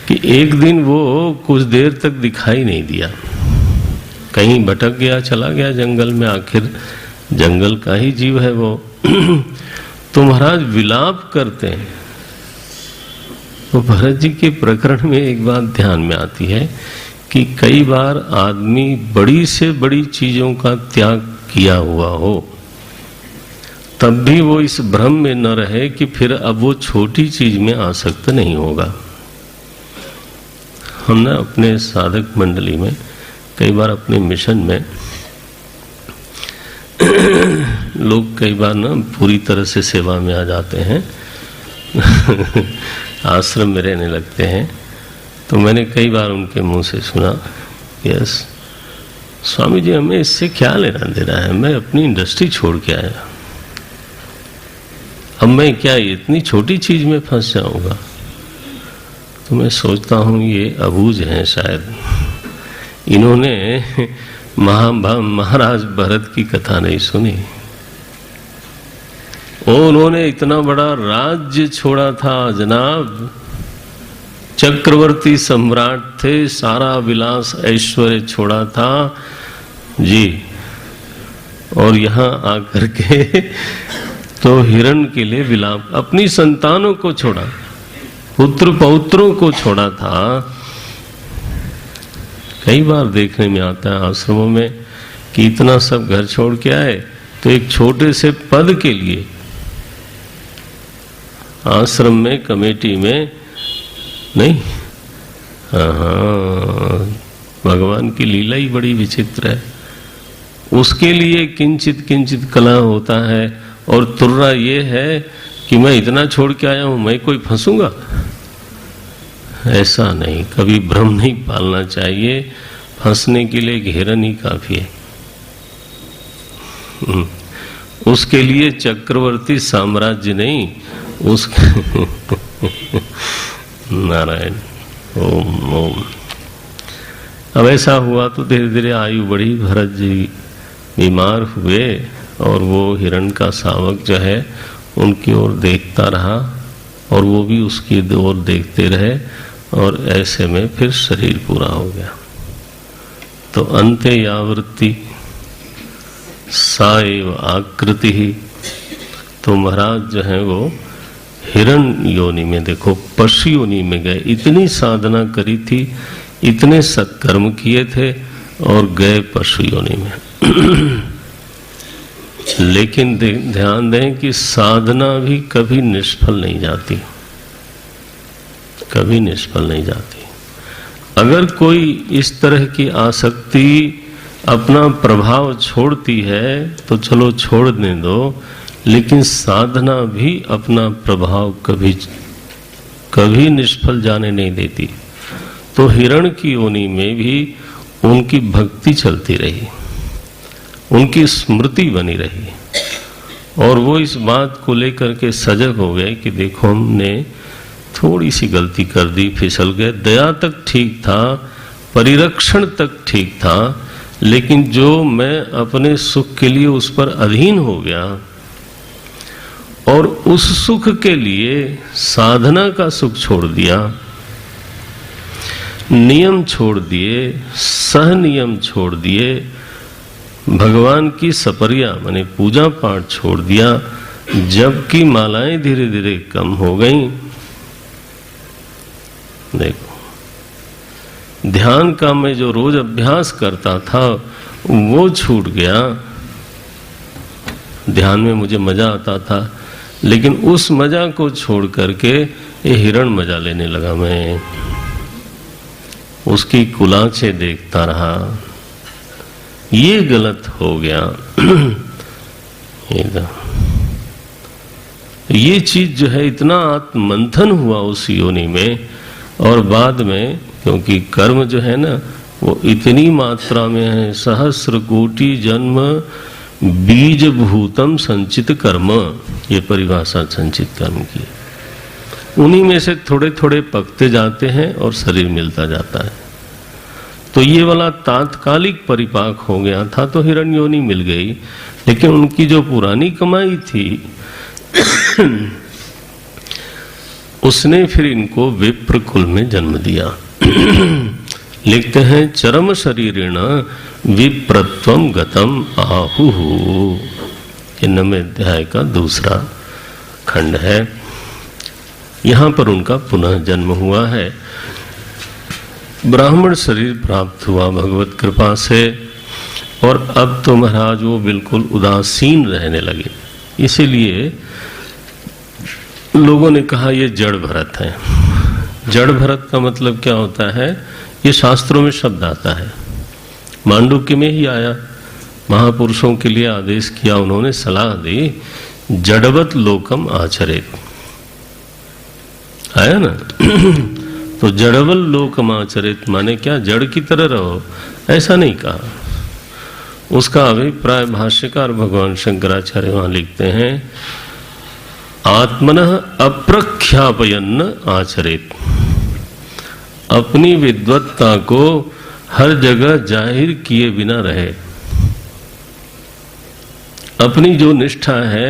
कि एक दिन वो कुछ देर तक दिखाई नहीं दिया, कहीं भटक गया, चला गया जंगल में, आखिर जंगल का ही जीव है वो। तो महाराज विलाप करते हैं। तो भरत जी के प्रकरण में एक बात ध्यान में आती है कि कई बार आदमी बड़ी से बड़ी चीजों का त्याग किया हुआ हो, तब भी वो इस भ्रम में न रहे कि फिर अब वो छोटी चीज में आसक्त नहीं होगा। हमने अपने साधक मंडली में कई बार अपने मिशन में लोग कई बार ना पूरी तरह से सेवा में आ जाते हैं आश्रम में रहने लगते हैं, तो मैंने कई बार उनके मुंह से सुना, यस स्वामी जी हमें इससे क्या लेना देना है, मैं अपनी इंडस्ट्री छोड़ के आया, अब मैं क्या इतनी छोटी चीज में फंस जाऊंगा। तो मैं सोचता हूँ ये अबूझ हैं शायद, इन्होंने महाराज भरत की कथा नहीं सुनी। उन्होंने इतना बड़ा राज्य छोड़ा था जनाब, चक्रवर्ती सम्राट थे, सारा विलास ऐश्वर्य छोड़ा था जी, और यहाँ आकर के तो हिरण के लिए विलाप, अपनी संतानों को छोड़ा, पुत्र पौत्रों को छोड़ा था। कई बार देखने में आता है आश्रमों में कि इतना सब घर छोड़ के आए, तो एक छोटे से पद के लिए आश्रम में कमेटी में नहीं। हाँ, भगवान की लीला ही बड़ी विचित्र है, उसके लिए किंचित किंचित कला होता है, और तुर्रा ये है कि मैं इतना छोड़ के आया हूं, मैं कोई फंसूंगा। ऐसा नहीं, कभी भ्रम नहीं पालना चाहिए, फंसने के लिए हिरण ही काफी है। उसके लिए चक्रवर्ती साम्राज्य नहीं, उसके नारायण ओम ओम। अब ऐसा हुआ तो धीरे धीरे आयु बढ़ी, भरत जी बीमार हुए, और वो हिरण का शावक जो है उनकी ओर देखता रहा, और वो भी उसकी ओर देखते रहे, और ऐसे में फिर शरीर पूरा हो गया। तो अन्ते यावृत्ति सा एव आकृति ही, तो महाराज जो है वो हिरण योनि में, देखो पशु योनि में गए, इतनी साधना करी थी, इतने सत्कर्म किए थे, और गए पशु योनि में। लेकिन ध्यान दें कि साधना भी कभी निष्फल नहीं जाती, कभी निष्फल नहीं जाती। अगर कोई इस तरह की आसक्ति अपना प्रभाव छोड़ती है तो चलो छोड़ने दो, लेकिन साधना भी अपना प्रभाव कभी कभी निष्फल जाने नहीं देती। तो हिरण की योनि में भी उनकी भक्ति चलती रही, उनकी स्मृति बनी रही, और वो इस बात को लेकर के सजग हो गए कि देखो हमने थोड़ी सी गलती कर दी, फिसल गए, दया तक ठीक था, परिरक्षण तक ठीक था, लेकिन जो मैं अपने सुख के लिए उस पर अधीन हो गया, और उस सुख के लिए साधना का सुख छोड़ दिया, नियम छोड़ दिए, सह नियम छोड़ दिए, भगवान की सपरिया माने पूजा पाठ छोड़ दिया, जबकि मालाएं धीरे धीरे कम हो गईं। देखो ध्यान का मैं जो रोज अभ्यास करता था वो छूट गया। ध्यान में मुझे मजा आता था, लेकिन उस मजा को छोड़ करके ये हिरण मजा लेने लगा। मैं उसकी कुलाचे देखता रहा, ये गलत हो गया। ये चीज जो है इतना आत्ममंथन हुआ उस योनि में, और बाद में क्योंकि कर्म जो है ना वो इतनी मात्रा में है, सहस्र कोटि जन्म बीज भूतम संचित कर्म, ये परिभाषा संचित कर्म की। उन्हीं में से थोड़े थोड़े पकते जाते हैं और शरीर मिलता जाता है। तो ये वाला तात्कालिक परिपाक हो गया था तो हिरण योनि मिल गई, लेकिन उनकी जो पुरानी कमाई थी उसने फिर इनको विप्र कुल में जन्म दिया। लिखते हैं चरम शरीरेण विप्रत्वम गतम आहुहु, ये 9वें अध्याय का दूसरा खंड है। यहाँ पर उनका पुनः जन्म हुआ है। ब्राह्मण शरीर प्राप्त हुआ भगवत कृपा से, और अब तो महाराज वो बिल्कुल उदासीन रहने लगे। इसीलिए लोगों ने कहा ये जड़ भरत है। जड़ भरत का मतलब क्या होता है? ये शास्त्रों में शब्द आता है, मांडुक्य में ही आया। महापुरुषों के लिए आदेश किया, उन्होंने सलाह दी, जड़वत लोकम आचरेत, आया ना। तो जड़वल लोकम आचरेत माने क्या? जड़ की तरह रहो, ऐसा नहीं कहा। उसका अभिप्राय भाष्यकार भगवान शंकराचार्य वहां लिखते हैं, आत्मनः अप्रख्यापयन्न आचरेत, अपनी विद्वत्ता को हर जगह जाहिर किए बिना रहे। अपनी जो निष्ठा है,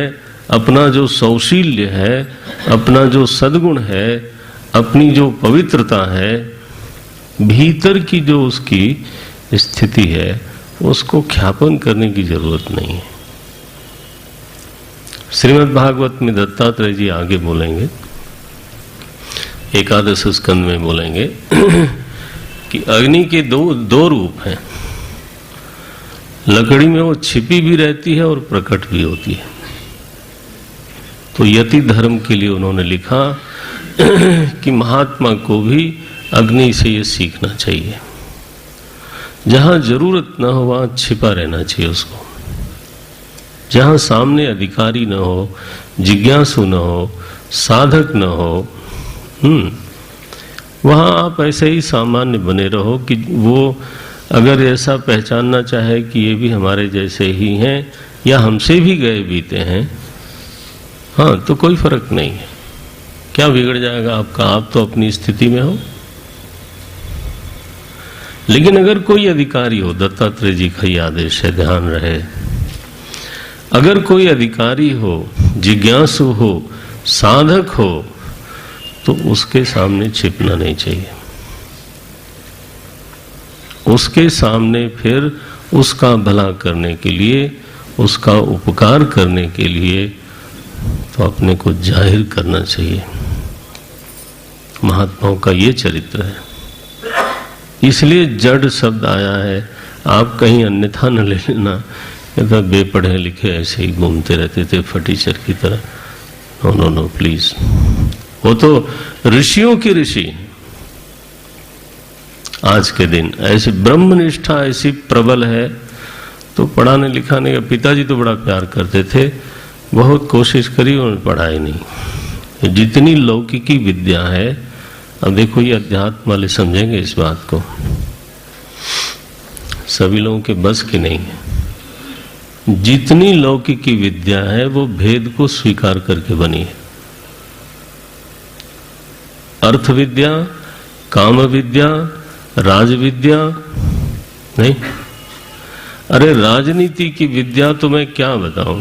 अपना जो सौशील्य है, अपना जो सद्गुण है, अपनी जो पवित्रता है, भीतर की जो उसकी स्थिति है, उसको ख्यापन करने की जरूरत नहीं है। श्रीमद् भागवत में दत्तात्रेय जी आगे बोलेंगे, एकादश स्कंद में बोलेंगे कि अग्नि के दो रूप हैं। लकड़ी में वो छिपी भी रहती है और प्रकट भी होती है। तो यति धर्म के लिए उन्होंने लिखा कि महात्मा को भी अग्नि से ये सीखना चाहिए। जहां जरूरत न हो वहां छिपा रहना चाहिए उसको। जहां सामने अधिकारी न हो, जिज्ञासु न हो, साधक न हो, वहां आप ऐसे ही सामान्य बने रहो कि वो अगर ऐसा पहचानना चाहे कि ये भी हमारे जैसे ही हैं या हमसे भी गए बीते हैं, हाँ, तो कोई फर्क नहीं है। क्या बिगड़ जाएगा आपका? आप तो अपनी स्थिति में हो। लेकिन अगर कोई अधिकारी हो, दत्तात्रेय जी का ही आदेश है, ध्यान रहे, अगर कोई अधिकारी हो, जिज्ञासु हो, साधक हो, तो उसके सामने छिपना नहीं चाहिए। उसके सामने फिर उसका भला करने के लिए, उसका उपकार करने के लिए तो अपने को जाहिर करना चाहिए। महात्माओं का ये चरित्र है। इसलिए जड़ शब्द आया है। आप कहीं अन्यथा न ले लेना, कहता बेपढ़े लिखे ऐसे ही घूमते रहते थे फटीचर की तरह। नो नो नो प्लीज, वो तो ऋषियों की ऋषि। आज के दिन ऐसी ब्रह्मनिष्ठा ऐसी प्रबल है, तो पढ़ाने लिखाने का पिताजी तो बड़ा प्यार करते थे, बहुत कोशिश करी, उन्होंने पढ़ाई नहीं। जितनी लौकिकी विद्या है, अब देखो ये अध्यात्म वाले समझेंगे इस बात को, सभी लोगों के बस की नहीं है। जितनी लौकिकी विद्या है वो भेद को स्वीकार करके बनी है। अर्थ विद्या, काम विद्या, राज विद्या नहीं। अरे राजनीति की विद्या तो मैं क्या बताऊं,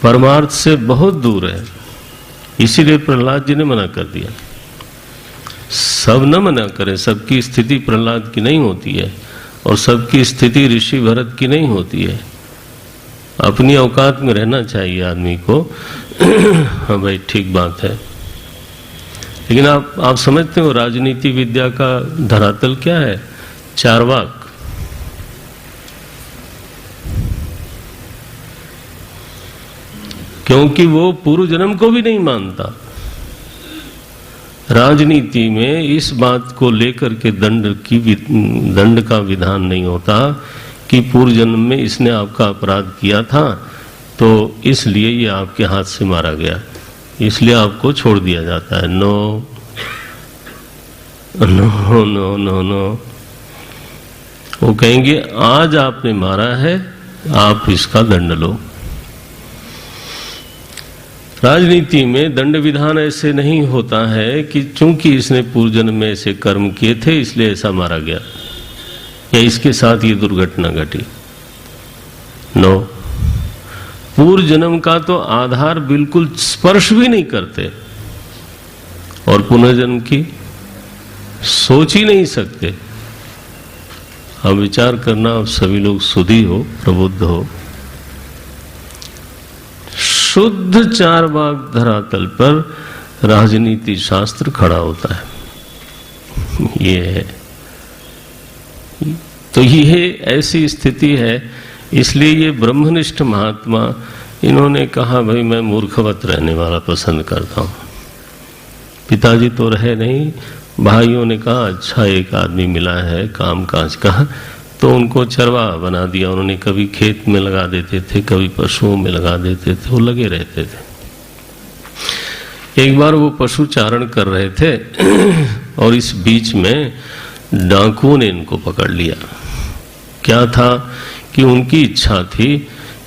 परमार्थ से बहुत दूर है। इसीलिए प्रहलाद जी ने मना कर दिया। सब न मना करें, सबकी स्थिति प्रहलाद की नहीं होती है और सबकी स्थिति ऋषि भरत की नहीं होती है। अपनी औकात में रहना चाहिए आदमी को। हाँ भाई, ठीक बात है। लेकिन आप समझते हो राजनीति विद्या का धरातल क्या है? चार्वाक। क्योंकि वो पूर्व जन्म को भी नहीं मानता। राजनीति में इस बात को लेकर के दंड का विधान नहीं होता कि पूर्व जन्म में इसने आपका अपराध किया था तो इसलिए ये आपके हाथ से मारा गया, इसलिए आपको छोड़ दिया जाता है। No no no no no, वो कहेंगे आज आपने मारा है, आप इसका दंड लो। राजनीति में दंड विधान ऐसे नहीं होता है कि चूंकि इसने पूर्व जन्म में ऐसे कर्म किए थे इसलिए ऐसा मारा गया या इसके साथ ये दुर्घटना घटी। नो, पूर्व जन्म का तो आधार बिल्कुल स्पर्श भी नहीं करते और पुनर्जन्म की सोच ही नहीं सकते। अब विचार करना, आप सभी लोग सुधी हो, प्रबुद्ध हो। शुद्ध चार्वाक धरातल पर राजनीति शास्त्र खड़ा होता है। ये है। तो ये ऐसी स्थिति है, इसलिए ये ब्रह्मनिष्ठ महात्मा इन्होंने कहा भाई मैं मूर्खवत रहने वाला पसंद करता हूँ। पिताजी तो रहे नहीं, भाइयों ने कहा अच्छा एक आदमी मिला है काम काज का, तो उनको चरवाहा बना दिया उन्होंने। कभी खेत में लगा देते थे, कभी पशुओं में लगा देते थे, वो लगे रहते थे। एक बार वो पशु चारण कर रहे थे और इस बीच में डाकुओं ने इनको पकड़ लिया। क्या था कि उनकी इच्छा थी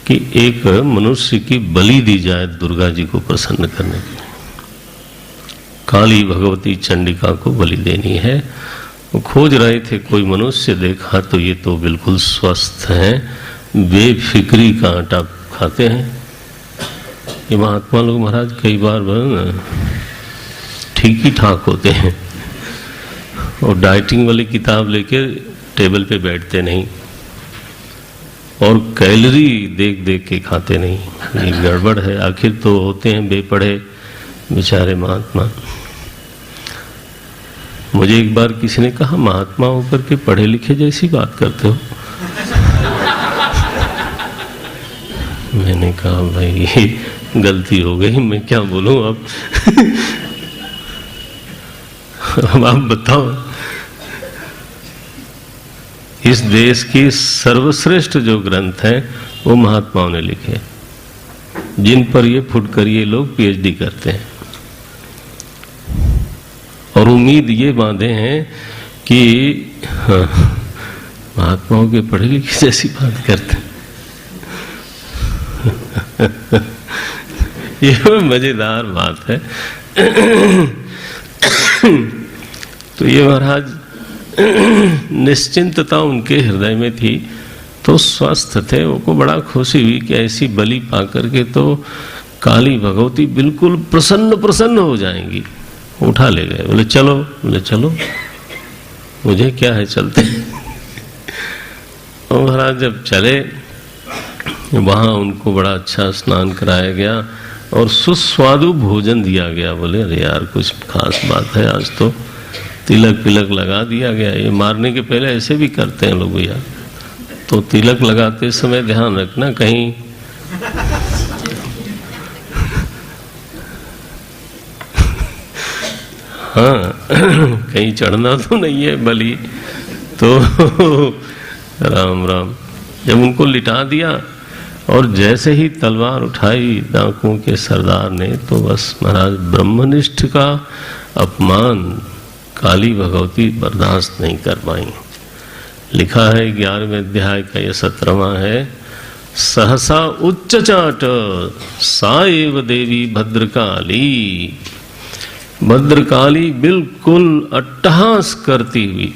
कि एक मनुष्य की बलि दी जाए दुर्गा जी को प्रसन्न करने के लिए। काली भगवती चंडिका को बलि देनी है। वो खोज रहे थे, कोई मनुष्य देखा तो ये तो बिल्कुल स्वस्थ हैं, बेफिक्री का आटा खाते हैं। ये महात्मा लोग महाराज कई बार ठीक ही ठाक होते हैं और डाइटिंग वाली किताब लेके टेबल पे बैठते नहीं और कैलोरी देख देख के खाते नहीं। ये गड़बड़ है। आखिर तो होते हैं बेपढ़े बेचारे महात्मा। मुझे एक बार किसी ने कहा महात्मा होकर के पढ़े लिखे जैसी बात करते हो। मैंने कहा भाई गलती हो गई, मैं क्या बोलूं अब। अब आप बताओ, इस देश की सर्वश्रेष्ठ जो ग्रंथ हैं वो महात्माओं ने लिखे, जिन पर ये फुटकर ये लोग पीएचडी करते हैं और उम्मीद ये बांधे हैं कि हाँ, महात्माओं के पढ़े लिखे जैसी बात करते हैं। ये मजेदार बात है। तो ये महाराज निश्चिंतता उनके हृदय में थी, तो स्वस्थ थे। उनको बड़ा खुशी हुई कि ऐसी बलि पाकर के तो काली भगवती बिल्कुल प्रसन्न हो जाएंगी। उठा ले गए, बोले चलो, बोले चलो मुझे क्या है, चलते। और महाराज जब चले वहां उनको बड़ा अच्छा स्नान कराया गया और सुस्वादु भोजन दिया गया। बोले अरे यार कुछ खास बात है, आज तो तिलक पिलक लगा दिया गया। ये मारने के पहले ऐसे भी करते हैं लोग भैया, तो तिलक लगाते समय ध्यान रखना कहीं हाँ कहीं चढ़ना तो नहीं है बलि। तो राम राम। जब उनको लिटा दिया और जैसे ही तलवार उठाई डाकुओं के सरदार ने, तो बस महाराज ब्रह्मनिष्ठ का अपमान काली भगवती बर्दाश्त नहीं कर पाई। लिखा है 11वें अध्याय का ये 17वां है, सहसा उच्च चाट सा एव देवी भद्रकाली। भद्रकाली बिल्कुल अट्टहास करती हुई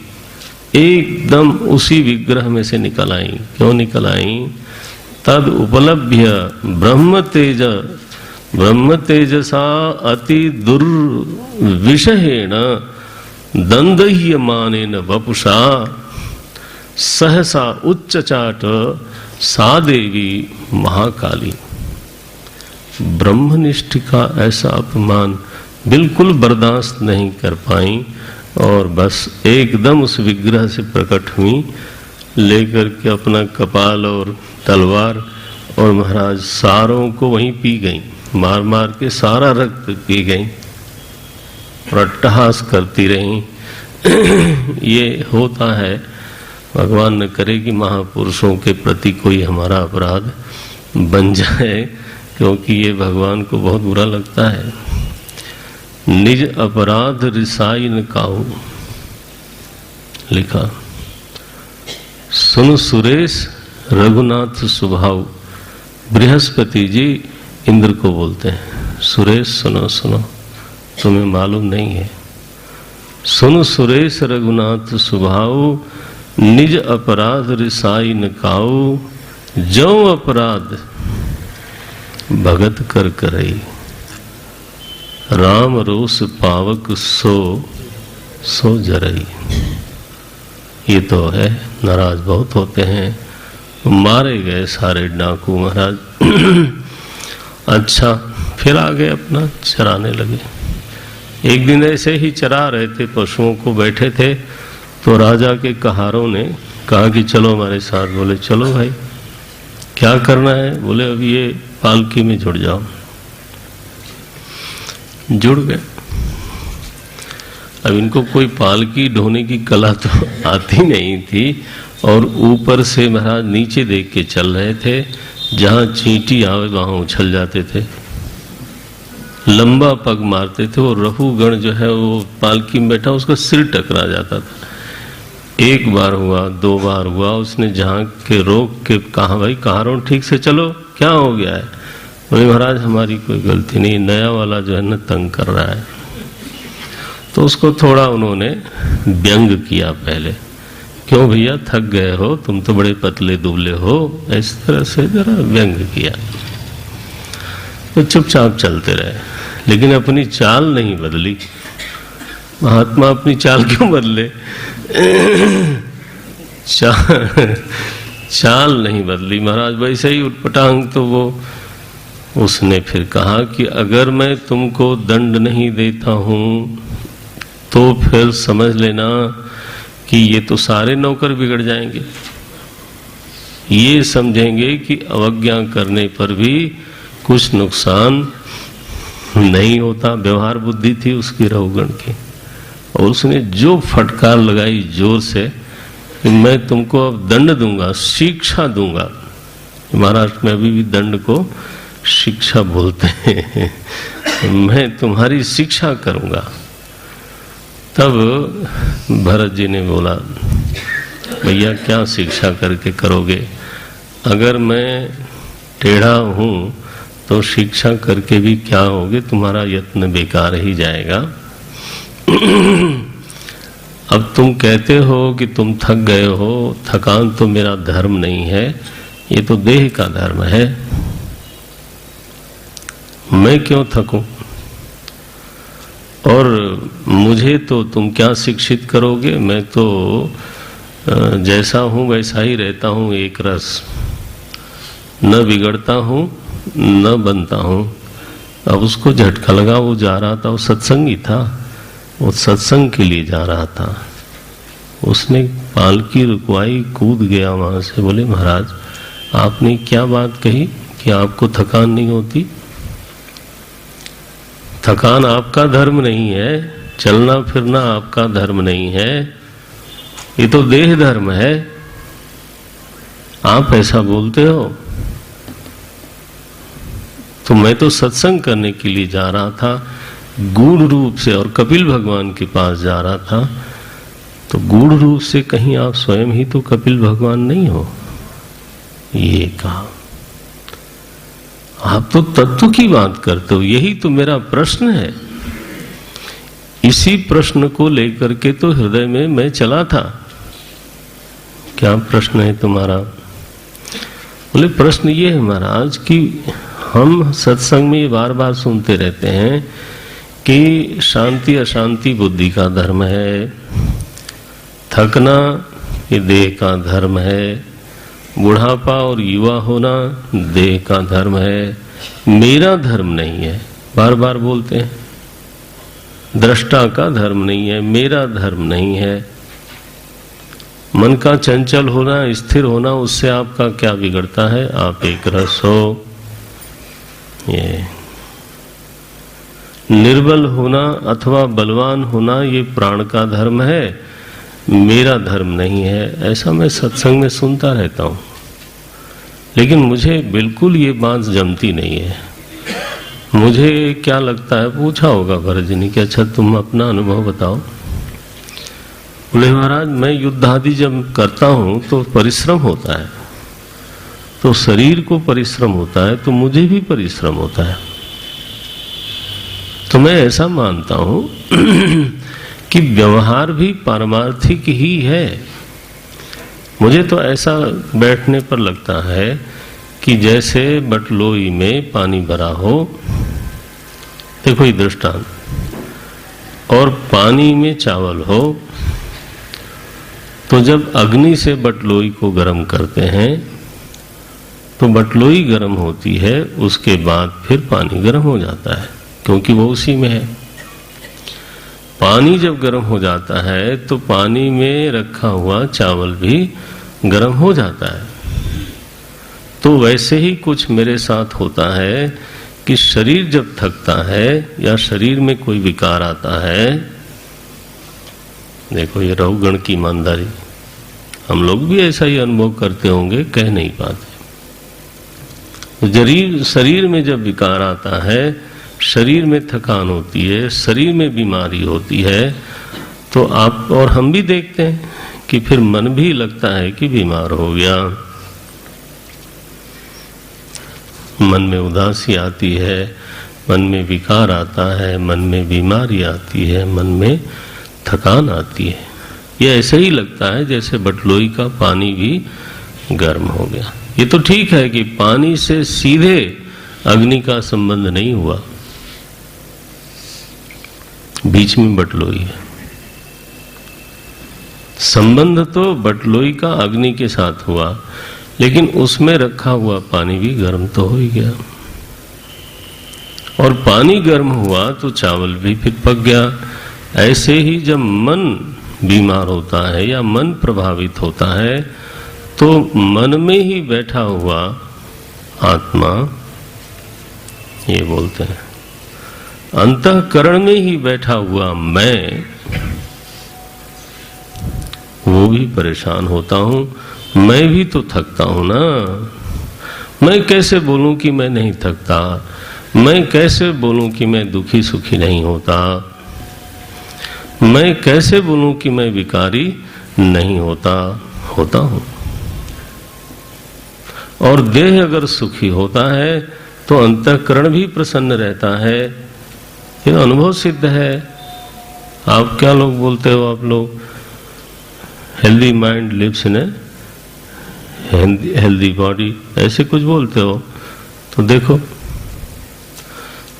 एकदम उसी विग्रह में से निकल आई। क्यों निकल आई? तद उपलभ्य ब्रह्म तेजसा अति दुर्विषहेण दंदह्यमानेन वपुषा सहसा उच्चचाट सा देवी महाकाली। ब्रह्मनिष्ठ का ऐसा अपमान बिल्कुल बर्दाश्त नहीं कर पाई और बस एकदम उस विग्रह से प्रकट हुई, लेकर के अपना कपाल और तलवार, और महाराज सारों को वहीं पी गई, मार मार के सारा रक्त पी गई और अट्टहास करती रही। ये होता है, भगवान न करे कि महापुरुषों के प्रति कोई हमारा अपराध बन जाए, क्योंकि ये भगवान को बहुत बुरा लगता है। निज अपराध रिसाई न काहू, लिखा। सुन सुरेश रघुनाथ सुभाव। बृहस्पति जी इंद्र को बोलते हैं, सुरेश सुनो सुनो, तुम्हें मालूम नहीं है। सुन सुरेश रघुनाथ सुभाव, निज अपराध रिसाई न काऊ। जो अपराध भगत कर करई, राम रोष पावक सो जरई। ये तो है, नाराज बहुत होते हैं। मारे गए सारे डाकू महाराज। अच्छा, फिर आगे अपना चराने लगे। एक दिन ऐसे ही चरा रहे थे पशुओं को, बैठे थे, तो राजा के कहारों ने कहा कि चलो हमारे साथ। बोले चलो भाई, क्या करना है? बोले अब ये पालकी में जुड़ जाओ। जुड़ गए। अब इनको कोई पालकी ढोने की कला तो आती नहीं थी, और ऊपर से महाराज नीचे देख के चल रहे थे, जहां चींटी आवे वहां उछल जाते थे, लंबा पग मारते थे। वो रघुगण जो है वो पालकी में बैठा, उसका सिर टकरा जाता था। एक बार हुआ, दो बार हुआ, उसने झांक के रोक के कहा, भाई कहारों ठीक से चलो, क्या हो गया है? बोले महाराज हमारी कोई गलती नहीं, नया वाला जो है ना तंग कर रहा है। तो उसको थोड़ा उन्होंने व्यंग किया पहले, क्यों भैया थक गए हो, तुम तो बड़े पतले दुबले हो, इस तरह से जरा व्यंग किया। तो चुपचाप चलते रहे, लेकिन अपनी चाल नहीं बदली। महात्मा अपनी चाल क्यों बदले? चाल नहीं बदली महाराज, वैसे ही उटपटांग। तो वो उसने फिर कहा कि अगर मैं तुमको दंड नहीं देता हूं तो फिर समझ लेना कि ये तो सारे नौकर बिगड़ जाएंगे। ये समझेंगे कि अवज्ञा करने पर भी कुछ नुकसान नहीं होता। व्यवहार बुद्धि थी उसकी रघुगण की, और उसने जो फटकार लगाई जोर से कि मैं तुमको अब दंड दूंगा, शिक्षा दूंगा। महाराष्ट्र में अभी भी दंड को शिक्षा बोलते हैं। मैं तुम्हारी शिक्षा करूंगा। तब भरत जी ने बोला, भैया क्या शिक्षा करके करोगे? अगर मैं टेढ़ा हूं तो शिक्षा करके भी क्या होगे, तुम्हारा यत्न बेकार ही जाएगा। अब तुम कहते हो कि तुम थक गए हो, थकान तो मेरा धर्म नहीं है, ये तो देह का धर्म है। मैं क्यों थकूं? और मुझे तो तुम क्या शिक्षित करोगे? मैं तो जैसा हूं वैसा ही रहता हूं, एक रस, न बिगड़ता हूं न बनता हूं। अब उसको झटका लगा, वो जा रहा था, वो सत्संगी था, वो सत्संग के लिए जा रहा था। उसने पालकी रुकवाई, कूद गया वहां से। बोले महाराज आपने क्या बात कही कि आपको थकान नहीं होती? थकान आपका धर्म नहीं है, चलना फिरना आपका धर्म नहीं है, ये तो देह धर्म है। आप ऐसा बोलते हो? तो मैं तो सत्संग करने के लिए जा रहा था गूढ़ रूप से, और कपिल भगवान के पास जा रहा था। तो गूढ़ रूप से कहीं आप स्वयं ही तो कपिल भगवान नहीं हो? ये कहा। आप तो तत्व की बात करते हो, यही तो मेरा प्रश्न है। इसी प्रश्न को लेकर के तो हृदय में मैं चला था। क्या प्रश्न है तुम्हारा? बोले प्रश्न ये है महाराज कि हम सत्संग में बार बार सुनते रहते हैं कि शांति अशांति बुद्धि का धर्म है, थकना ये देह का धर्म है, बुढ़ापा और युवा होना देह का धर्म है, मेरा धर्म नहीं है। बार बार बोलते हैं, दृष्टा का धर्म नहीं है, मेरा धर्म नहीं है। मन का चंचल होना, स्थिर होना, उससे आपका क्या बिगड़ता है? आप एक रस हो। ये निर्बल होना अथवा बलवान होना ये प्राण का धर्म है, मेरा धर्म नहीं है। ऐसा मैं सत्संग में सुनता रहता हूं, लेकिन मुझे बिल्कुल ये बात जमती नहीं है। मुझे क्या लगता है, पूछा होगा भरत जी ने कि अच्छा तुम अपना अनुभव बताओ। बोले महाराज मैं युद्ध आदि जब करता हूं तो परिश्रम होता है, तो शरीर को परिश्रम होता है, तो मुझे भी परिश्रम होता है। तो मैं ऐसा मानता हूं कि व्यवहार भी पारमार्थिक ही है। मुझे तो ऐसा बैठने पर लगता है कि जैसे बटलोई में पानी भरा हो, देखो ये दृष्टांत, और पानी में चावल हो, तो जब अग्नि से बटलोई को गर्म करते हैं तो बटलोई गर्म होती है, उसके बाद फिर पानी गर्म हो जाता है, क्योंकि वो उसी में है। पानी जब गर्म हो जाता है तो पानी में रखा हुआ चावल भी गर्म हो जाता है। तो वैसे ही कुछ मेरे साथ होता है कि शरीर जब थकता है या शरीर में कोई विकार आता है, देखो ये रहुगण की ईमानदारी, हम लोग भी ऐसा ही अनुभव करते होंगे, कह नहीं पाते। शरीर में जब विकार आता है, शरीर में थकान होती है, शरीर में बीमारी होती है, तो आप और हम भी देखते हैं कि फिर मन भी लगता है कि बीमार हो गया। मन में उदासी आती है, मन में विकार आता है, मन में बीमारी आती है, मन में थकान आती है। ये ऐसे ही लगता है जैसे बटलोई का पानी भी गर्म हो गया। ये तो ठीक है कि पानी से सीधे अग्नि का संबंध नहीं हुआ, बीच में बटलोई है। संबंध तो बटलोई का अग्नि के साथ हुआ, लेकिन उसमें रखा हुआ पानी भी गर्म तो हो ही गया, और पानी गर्म हुआ तो चावल भी फिर पक गया। ऐसे ही जब मन बीमार होता है या मन प्रभावित होता है, तो मन में ही बैठा हुआ आत्मा, ये बोलते हैं अंतःकरण में ही बैठा हुआ मैं, वो भी परेशान होता हूं। मैं भी तो थकता हूं ना। मैं कैसे बोलूं कि मैं नहीं थकता? मैं कैसे बोलूं कि मैं दुखी सुखी नहीं होता? मैं कैसे बोलूं कि मैं विकारी नहीं होता? होता हूं। और देह अगर सुखी होता है तो अंतःकरण भी प्रसन्न रहता है। ये अनुभव सिद्ध है। आप क्या लोग बोलते हो? आप लोग healthy mind lives in healthy body, ऐसे कुछ बोलते हो। तो देखो,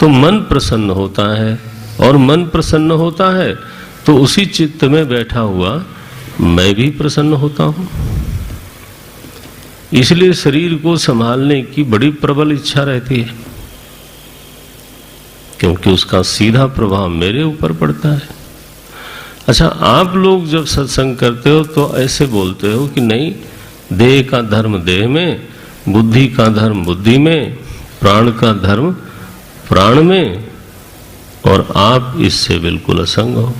तो मन प्रसन्न होता है, और मन प्रसन्न होता है तो उसी चित्त में बैठा हुआ मैं भी प्रसन्न होता हूं। इसलिए शरीर को संभालने की बड़ी प्रबल इच्छा रहती है, क्योंकि उसका सीधा प्रभाव मेरे ऊपर पड़ता है। अच्छा, आप लोग जब सत्संग करते हो तो ऐसे बोलते हो कि नहीं, देह का धर्म देह में, बुद्धि का धर्म बुद्धि में, प्राण का धर्म प्राण में, और आप इससे बिल्कुल असंग हो।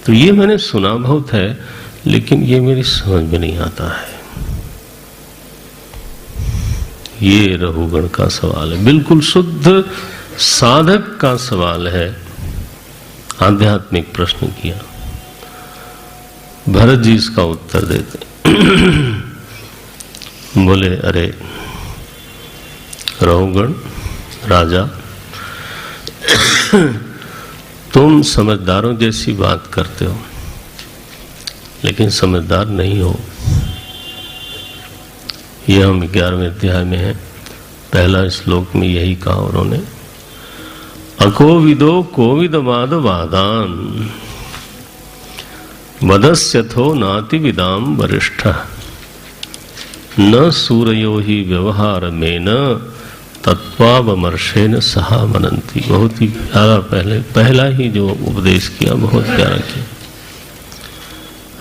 तो ये मैंने सुना बहुत है, लेकिन ये मेरी समझ में नहीं आता है। ये रहुगण का सवाल है, बिल्कुल शुद्ध साधक का सवाल है। आध्यात्मिक प्रश्न किया। भरत जी इसका उत्तर देते बोले, अरे रहुगण राजा, तुम समझदारों जैसी बात करते हो, लेकिन समझदार नहीं हो। यह हम 11वें अध्याय में है, पहला श्लोक में यही कहा उन्होंने। अकोविदो कोविदवाद वादान वदस्यथो नाति विदाम वरिष्ठ न सूरयो ही व्यवहार में न तत्वावमर्शेन सहा मनंती। बहुत ही प्यारा पहला ही जो उपदेश किया, बहुत प्यारा किया।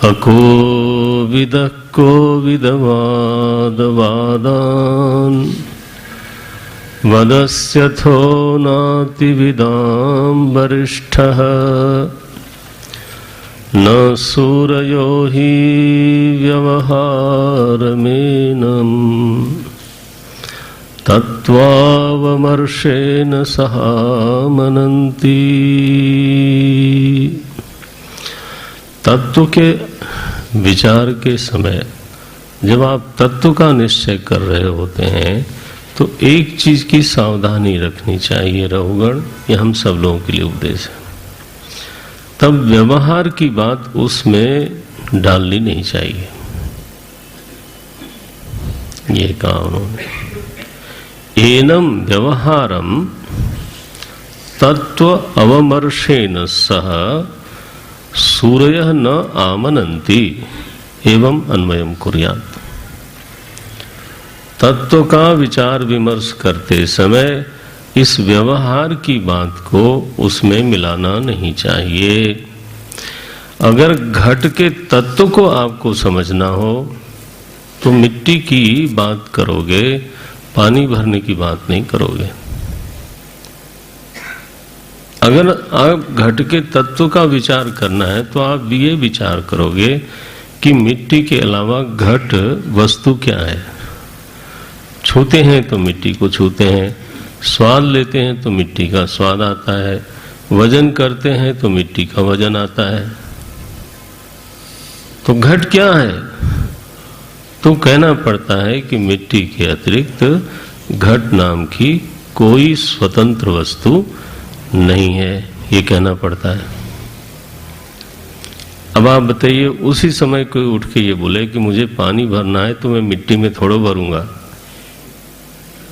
अकोविद कोविदवाद वादान वदस्यथो नाति विदाम वरिष्ठः न सूरयो हि व्यवहारमेनं तत्वावमर्शेन सहा मनन्ति। तत्व के विचार के समय जब आप तत्व का निश्चय कर रहे होते हैं, तो एक चीज की सावधानी रखनी चाहिए रहुगण, ये हम सब लोगों के लिए उपदेश है। तब व्यवहार की बात उसमें डालनी नहीं चाहिए। ये कहा उन्होंने, एनम व्यवहारम तत्व अवमर्शेन सह सूरयः न आमनन्ति एवं अन्वयम कुर्यात्। तत्व का विचार विमर्श करते समय इस व्यवहार की बात को उसमें मिलाना नहीं चाहिए। अगर घट के तत्व को आपको समझना हो तो मिट्टी की बात करोगे, पानी भरने की बात नहीं करोगे। अगर आप घट के तत्व का विचार करना है तो आप ये विचार करोगे कि मिट्टी के अलावा घट वस्तु क्या है। छूते हैं तो मिट्टी को छूते हैं, स्वाद लेते हैं तो मिट्टी का स्वाद आता है, वजन करते हैं तो मिट्टी का वजन आता है। तो घट क्या है? तो कहना पड़ता है कि मिट्टी के अतिरिक्त घट नाम की कोई स्वतंत्र वस्तु नहीं है, ये कहना पड़ता है। अब आप बताइए, उसी समय कोई उठ के ये बोले कि मुझे पानी भरना है तो मैं मिट्टी में थोड़ा भरूंगा,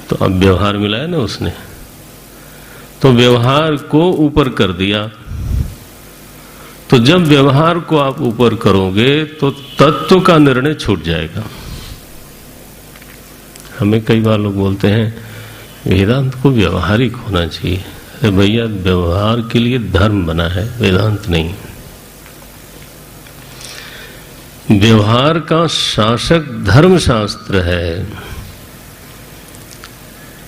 तो अब व्यवहार मिला है ना उसने, तो व्यवहार को ऊपर कर दिया। तो जब व्यवहार को आप ऊपर करोगे तो तत्व का निर्णय छूट जाएगा। हमें कई बार लोग बोलते हैं वेदांत को व्यवहारिक होना चाहिए। अरे भैया, व्यवहार के लिए धर्म बना है, वेदांत नहीं। व्यवहार का शासक धर्मशास्त्र है।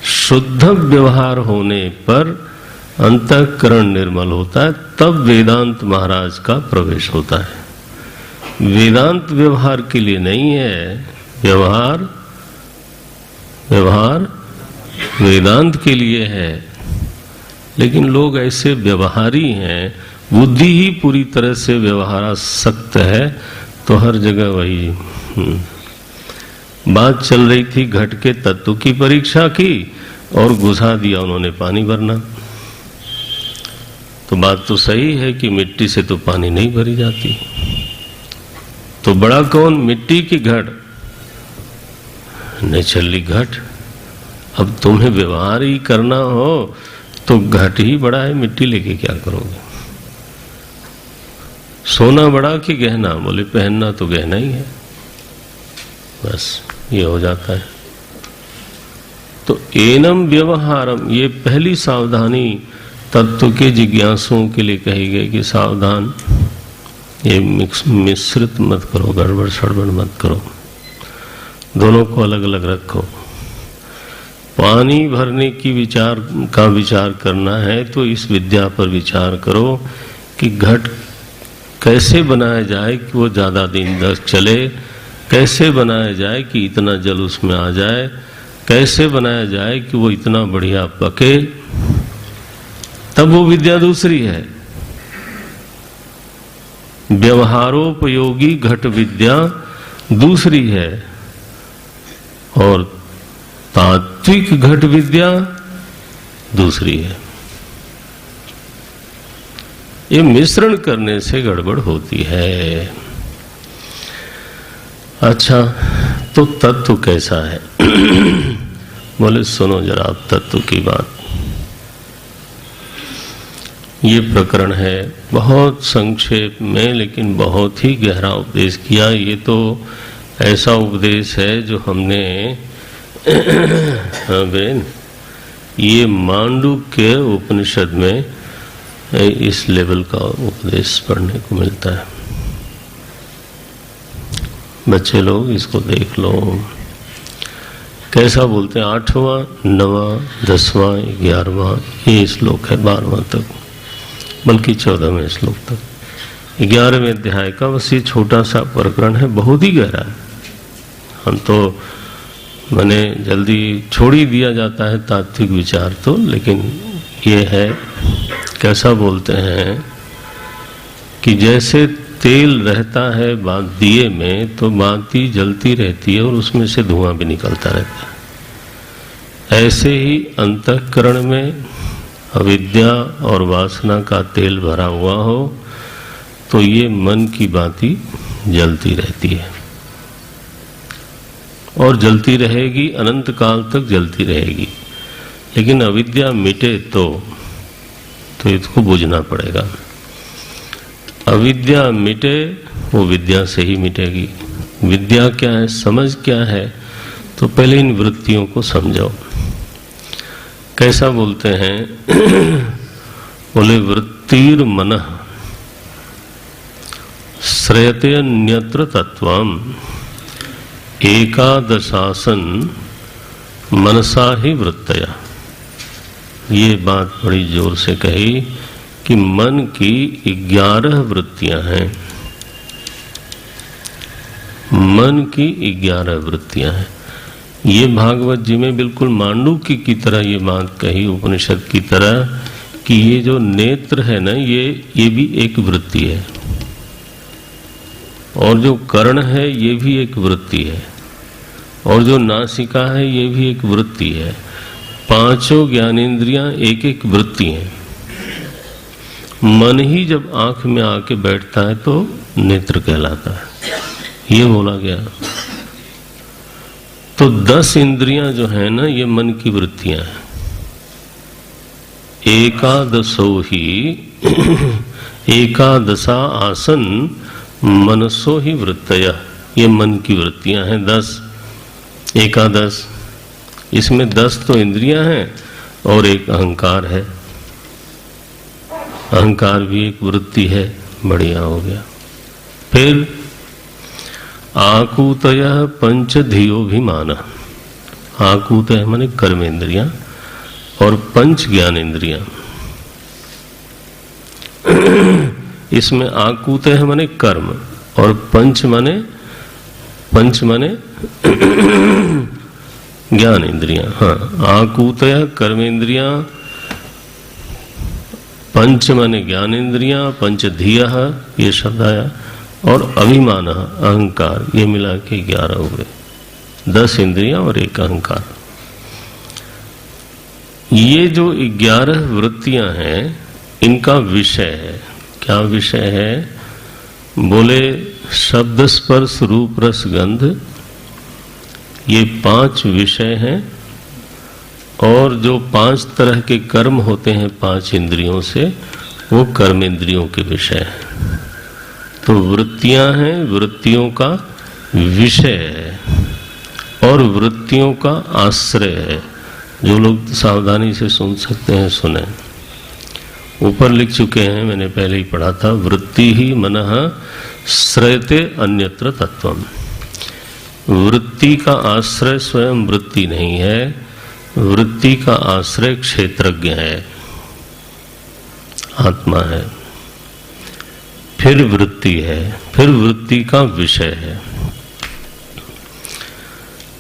शुद्ध व्यवहार होने पर अंतःकरण निर्मल होता है, तब वेदांत महाराज का प्रवेश होता है। वेदांत व्यवहार के लिए नहीं है, व्यवहार वेदांत के लिए है। लेकिन लोग ऐसे व्यवहारी हैं, बुद्धि ही पूरी तरह से व्यवहारासक्त है, तो हर जगह वही बात चल रही थी। घट के तत्व की परीक्षा की और घुसा दिया उन्होंने पानी भरना। तो बात तो सही है कि मिट्टी से तो पानी नहीं भरी जाती, तो बड़ा कौन? मिट्टी की घट, निचली घट। अब तुम्हें व्यवहार ही करना हो तो घट ही बड़ा है, मिट्टी लेके क्या करोगे? सोना बड़ा कि गहना? बोले पहनना तो गहना ही है, बस ये हो जाता है। तो एनम व्यवहारम, ये पहली सावधानी तत्व के जिज्ञासुओं के लिए कही गई कि सावधान, ये मिश्रित मत करो, गड़बड़ सड़बड़ मत करो, दोनों को अलग अलग रखो। पानी भरने की विचार करना है तो इस विद्या पर विचार करो कि घट कैसे बनाया जाए कि वो ज्यादा दिन तक चले, कैसे बनाया जाए कि इतना जल उसमें आ जाए, कैसे बनाया जाए कि वो इतना बढ़िया पके, तब वो विद्या दूसरी है। व्यवहारोपयोगी घट विद्या दूसरी है और तात्विक घट विद्या दूसरी है। ये मिश्रण करने से गड़बड़ होती है। अच्छा, तो तत्व कैसा है? बोले सुनो जरा आप तत्व की बात। ये प्रकरण है बहुत संक्षेप में, लेकिन बहुत ही गहरा उपदेश किया। ये तो ऐसा उपदेश है जो हमने हाँ बेन, ये मांडुक्य उपनिषद में इस लेवल का उपदेश पढ़ने को मिलता है। बच्चे लोग इसको देख लो, कैसा बोलते हैं। 8वां, 9वां, 10वां, 11वां ये श्लोक है, 12वां तक, बल्कि 14वें श्लोक तक। 11वें अध्याय का बस ये छोटा सा प्रकरण है, बहुत ही गहरा है। हम तो मैंने जल्दी छोड़ ही दिया जाता है तात्विक विचार तो, लेकिन ये है कैसा बोलते हैं कि जैसे तेल रहता है दिए में तो बाती जलती रहती है और उसमें से धुआं भी निकलता रहता है, ऐसे ही अंतःकरण में अविद्या और वासना का तेल भरा हुआ हो तो ये मन की बाती जलती रहती है और जलती रहेगी, अनंत काल तक जलती रहेगी। लेकिन अविद्या मिटे तो इसको बुझना पड़ेगा। अविद्या मिटे वो विद्या से ही मिटेगी। विद्या क्या है, समझ क्या है, तो पहले इन वृत्तियों को समझो। कैसा बोलते हैं? बोले वृत्तिर मनः श्रयते अन्यत्र तत्वम एकादशासन मनसा ही वृत्तया। ये बात बड़ी जोर से कही कि मन की 11 वृत्तियां हैं। मन की 11 वृत्तियां हैं। ये भागवत जी में बिल्कुल मांडूक्य की तरह ये बात कही, उपनिषद की तरह, कि ये जो नेत्र है ना, ये भी एक वृत्ति है, और जो कर्ण है ये भी एक वृत्ति है, और जो नासिका है ये भी एक वृत्ति है। पांचों ज्ञानेंद्रियां एक एक वृत्ति हैं। मन ही जब आंख में आके बैठता है तो नेत्र कहलाता है, ये बोला गया। तो 10 इंद्रियां जो है ना, ये मन की वृत्तियां हैं। एकादशो ही एकादशा आसन मनसो ही वृत्तयः, ये मन की वृत्तियां हैं 10। एकादश, इसमें 10 तो इंद्रियां हैं और एक अहंकार है। अहंकार भी एक वृत्ति है। बढ़िया हो गया। फिर आकूतयः पंच धियोभिमान। आकूतयः माने कर्मेंद्रियां और पंच ज्ञानेंद्रियां। इसमें आकूतयः माने कर्म और पंच माने ज्ञान इंद्रियां। हाँ, आकूतयः कर्मेंद्रियां, पंच माने ज्ञान इंद्रियां, पंच धियः ये शब्द आया, और अभिमान अहंकार, ये मिला के 11 हुए। 10 इंद्रियां और एक अहंकार। ये जो 11 वृत्तियां हैं, इनका विषय है। क्या विषय है? बोले शब्द स्पर्श रूप रस गंध, ये 5 विषय हैं, और जो 5 तरह के कर्म होते हैं 5 इंद्रियों से, वो कर्मेंद्रियों के विषय हैं। तो वृत्तियां हैं, वृत्तियों का विषय है और वृत्तियों का आश्रय है। जो लोग सावधानी से सुन सकते हैं सुने। ऊपर लिख चुके हैं, मैंने पहले ही पढ़ा था, वृत्ति ही मनः श्रयते अन्यत्र तत्वम। वृत्ति का आश्रय स्वयं वृत्ति नहीं है, वृत्ति का आश्रय क्षेत्रज्ञ है, आत्मा है। फिर वृत्ति है, फिर वृत्ति का विषय है।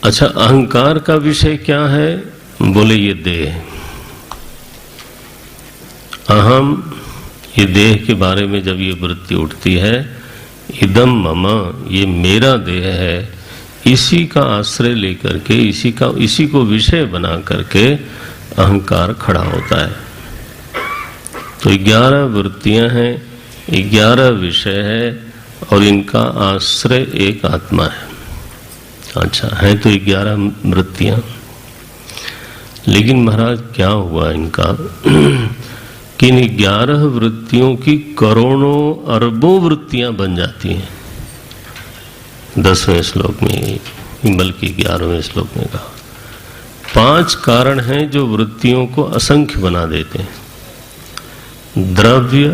अच्छा, अहंकार का विषय क्या है? बोले ये देह। अहम, ये देह के बारे में जब ये वृत्ति उठती है, इदम मम, ये मेरा देह है, इसी का आश्रय लेकर के, इसी को विषय बना करके अहंकार खड़ा होता है। तो 11 वृत्तियां हैं, 11 विषय है, और इनका आश्रय एक आत्मा है। अच्छा, है तो 11 वृत्तियां, लेकिन महाराज क्या हुआ इनका कि इन 11 वृत्तियों की करोड़ों अरबों वृत्तियां बन जाती हैं। 10वें श्लोक में, बल्कि 11वें श्लोक में कहा 5 कारण हैं जो वृत्तियों को असंख्य बना देते हैं। द्रव्य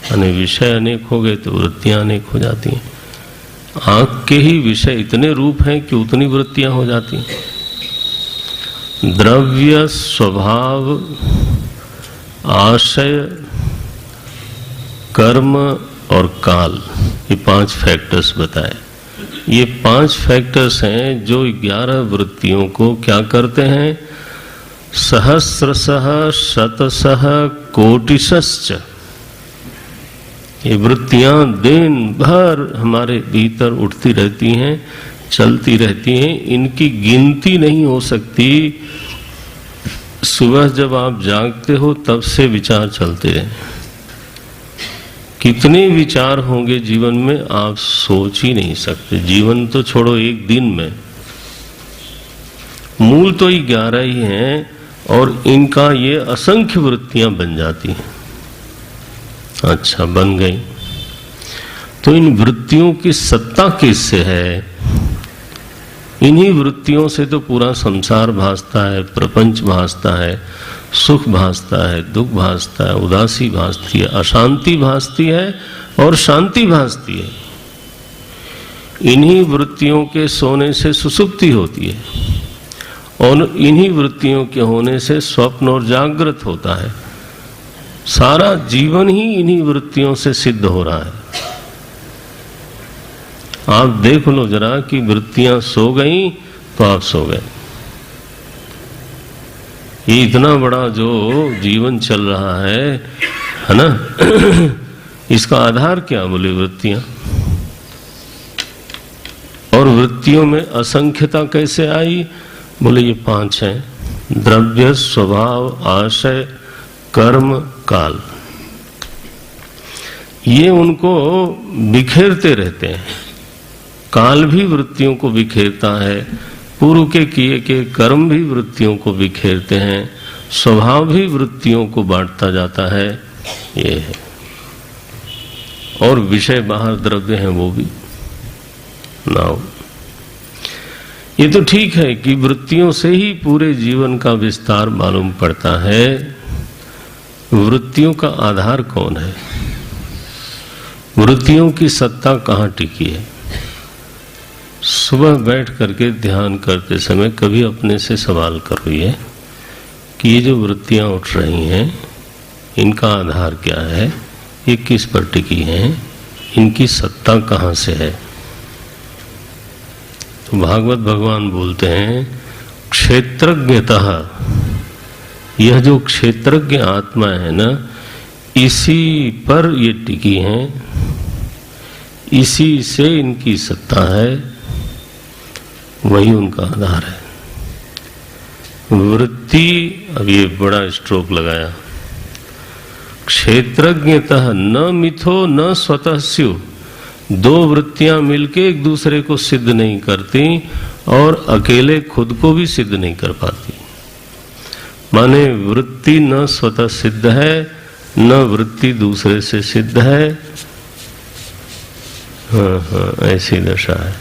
यानी विषय अनेक हो गए तो वृत्तियां अनेक हो जाती हैं। आंख के ही विषय इतने रूप हैं कि उतनी वृत्तियां हो जाती हैं। द्रव्य, स्वभाव, आशय, कर्म और काल, ये 5 फैक्टर्स बताए। ये 5 फैक्टर्स हैं जो 11 वृत्तियों को क्या करते हैं? सहस्रशः शतशः कोटिशश्च, ये वृत्तियां दिन भर हमारे भीतर उठती रहती हैं, चलती रहती हैं, इनकी गिनती नहीं हो सकती। सुबह जब आप जागते हो तब से विचार चलते हैं। कितने विचार होंगे जीवन में, आप सोच ही नहीं सकते। जीवन तो छोड़ो, एक दिन में मूल तो 11 ही हैं, और इनका ये असंख्य वृत्तियां बन जाती हैं। अच्छा, बन गई तो इन वृत्तियों की सत्ता किससे है? इन्हीं वृत्तियों से तो पूरा संसार भासता है, प्रपंच भासता है, सुख भासता है, दुख भासता है, उदासी भासती है, अशांति भासती है और शांति भासती है। इन्हीं वृत्तियों के सोने से सुसुप्ति होती है और इन्हीं वृत्तियों के होने से स्वप्न और जागृत होता है। सारा जीवन ही इन्हीं वृत्तियों से सिद्ध हो रहा है। आप देख लो जरा कि वृत्तियां सो गई तो आप सो गए। ये इतना बड़ा जो जीवन चल रहा है ना, इसका आधार क्या? बोले वृत्तियां। और वृत्तियों में असंख्यता कैसे आई? बोले ये 5 हैं: द्रव्य, स्वभाव, आशय, कर्म, काल। ये उनको बिखेरते रहते हैं। काल भी वृत्तियों को बिखेरता है, पूर्व के किए के कर्म भी वृत्तियों को बिखेरते हैं, स्वभाव भी वृत्तियों को बांटता जाता है। ये है। और विषय बाहर द्रव्य हैं वो भी नाउ। ये तो ठीक है कि वृत्तियों से ही पूरे जीवन का विस्तार मालूम पड़ता है। वृत्तियों का आधार कौन है? वृत्तियों की सत्ता कहाँ टिकी है? सुबह बैठ करके ध्यान करते समय कभी अपने से सवाल करो ये कि ये जो वृत्तियां उठ रही हैं, इनका आधार क्या है? ये किस पर टिकी हैं? इनकी सत्ता कहाँ से है? तो भागवत भगवान बोलते हैं, क्षेत्रज्ञतः, यह जो क्षेत्रज्ञ आत्मा है ना, इसी पर ये टिकी हैं, इसी से इनकी सत्ता है, वही उनका आधार है। वृत्ति, अब ये बड़ा स्ट्रोक लगाया, क्षेत्रज्ञतः न मिथो न स्वतः स्यु। 2 वृत्तियां मिलके एक दूसरे को सिद्ध नहीं करती और अकेले खुद को भी सिद्ध नहीं कर पाती। माने वृत्ति न स्वतः सिद्ध है, न वृत्ति दूसरे से सिद्ध है। हाँ, ऐसी दशा है।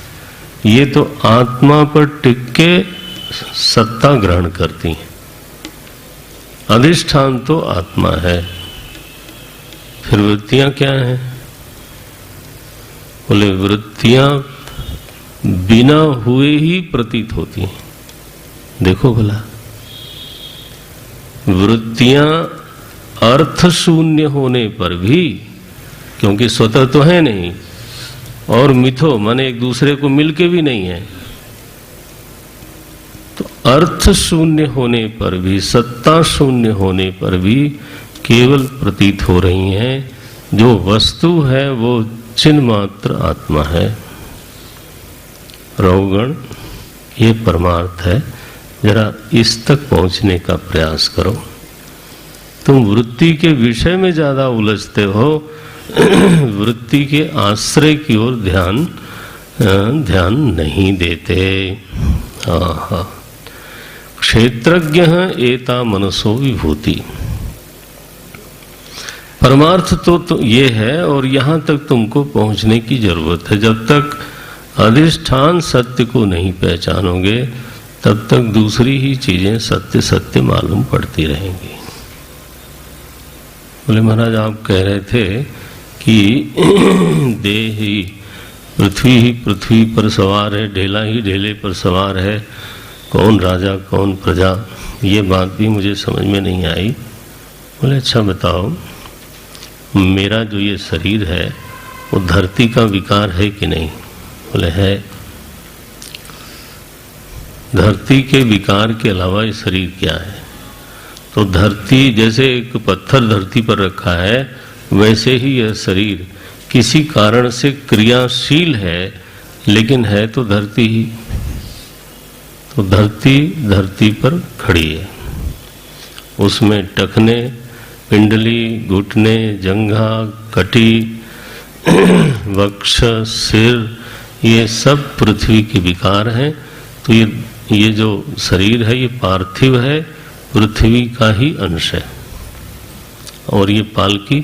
ये तो आत्मा पर टिक के सत्ता ग्रहण करती हैं। अधिष्ठान तो आत्मा है, फिर वृत्तियां क्या हैं? बोले वृत्तियां बिना हुए ही प्रतीत होती हैं। देखो भला, वृत्तियां अर्थ शून्य होने पर भी, क्योंकि स्वतः तो है नहीं, और मिथो माने एक दूसरे को मिलके भी नहीं है, तो अर्थ शून्य होने पर भी, सत्ता शून्य होने पर भी केवल प्रतीत हो रही हैं। जो वस्तु है वो चिन्ह मात्र आत्मा है। रहुगण, ये परमार्थ है। जरा इस तक पहुंचने का प्रयास करो। तुम वृत्ति के विषय में ज्यादा उलझते हो, वृत्ति के आश्रय की ओर ध्यान नहीं देते। क्षेत्रज्ञ एता मनसो विभूति। परमार्थ तो ये है, और यहां तक तुमको पहुंचने की जरूरत है। जब तक अधिष्ठान सत्य को नहीं पहचानोगे, तब तक दूसरी ही चीजें सत्य सत्य मालूम पड़ती रहेंगी। बोले महाराज, आप कह रहे थे कि देह ही पृथ्वी पर सवार है, ढेला ही ढेले पर सवार है, कौन राजा कौन प्रजा। ये बात भी मुझे समझ में नहीं आई। बोले अच्छा बताओ, मेरा जो ये शरीर है वो धरती का विकार है कि नहीं? बोले है। धरती के विकार के अलावा ये शरीर क्या है? तो धरती, जैसे एक पत्थर धरती पर रखा है, वैसे ही यह शरीर किसी कारण से क्रियाशील है, लेकिन है तो धरती ही। तो धरती पर खड़ी है, उसमें टखने, पिंडली, घुटने, जंघा, कटी, वक्ष, सिर, ये सब पृथ्वी के विकार हैं। तो ये जो शरीर है ये पार्थिव है, पृथ्वी का ही अंश है। और ये पालकी,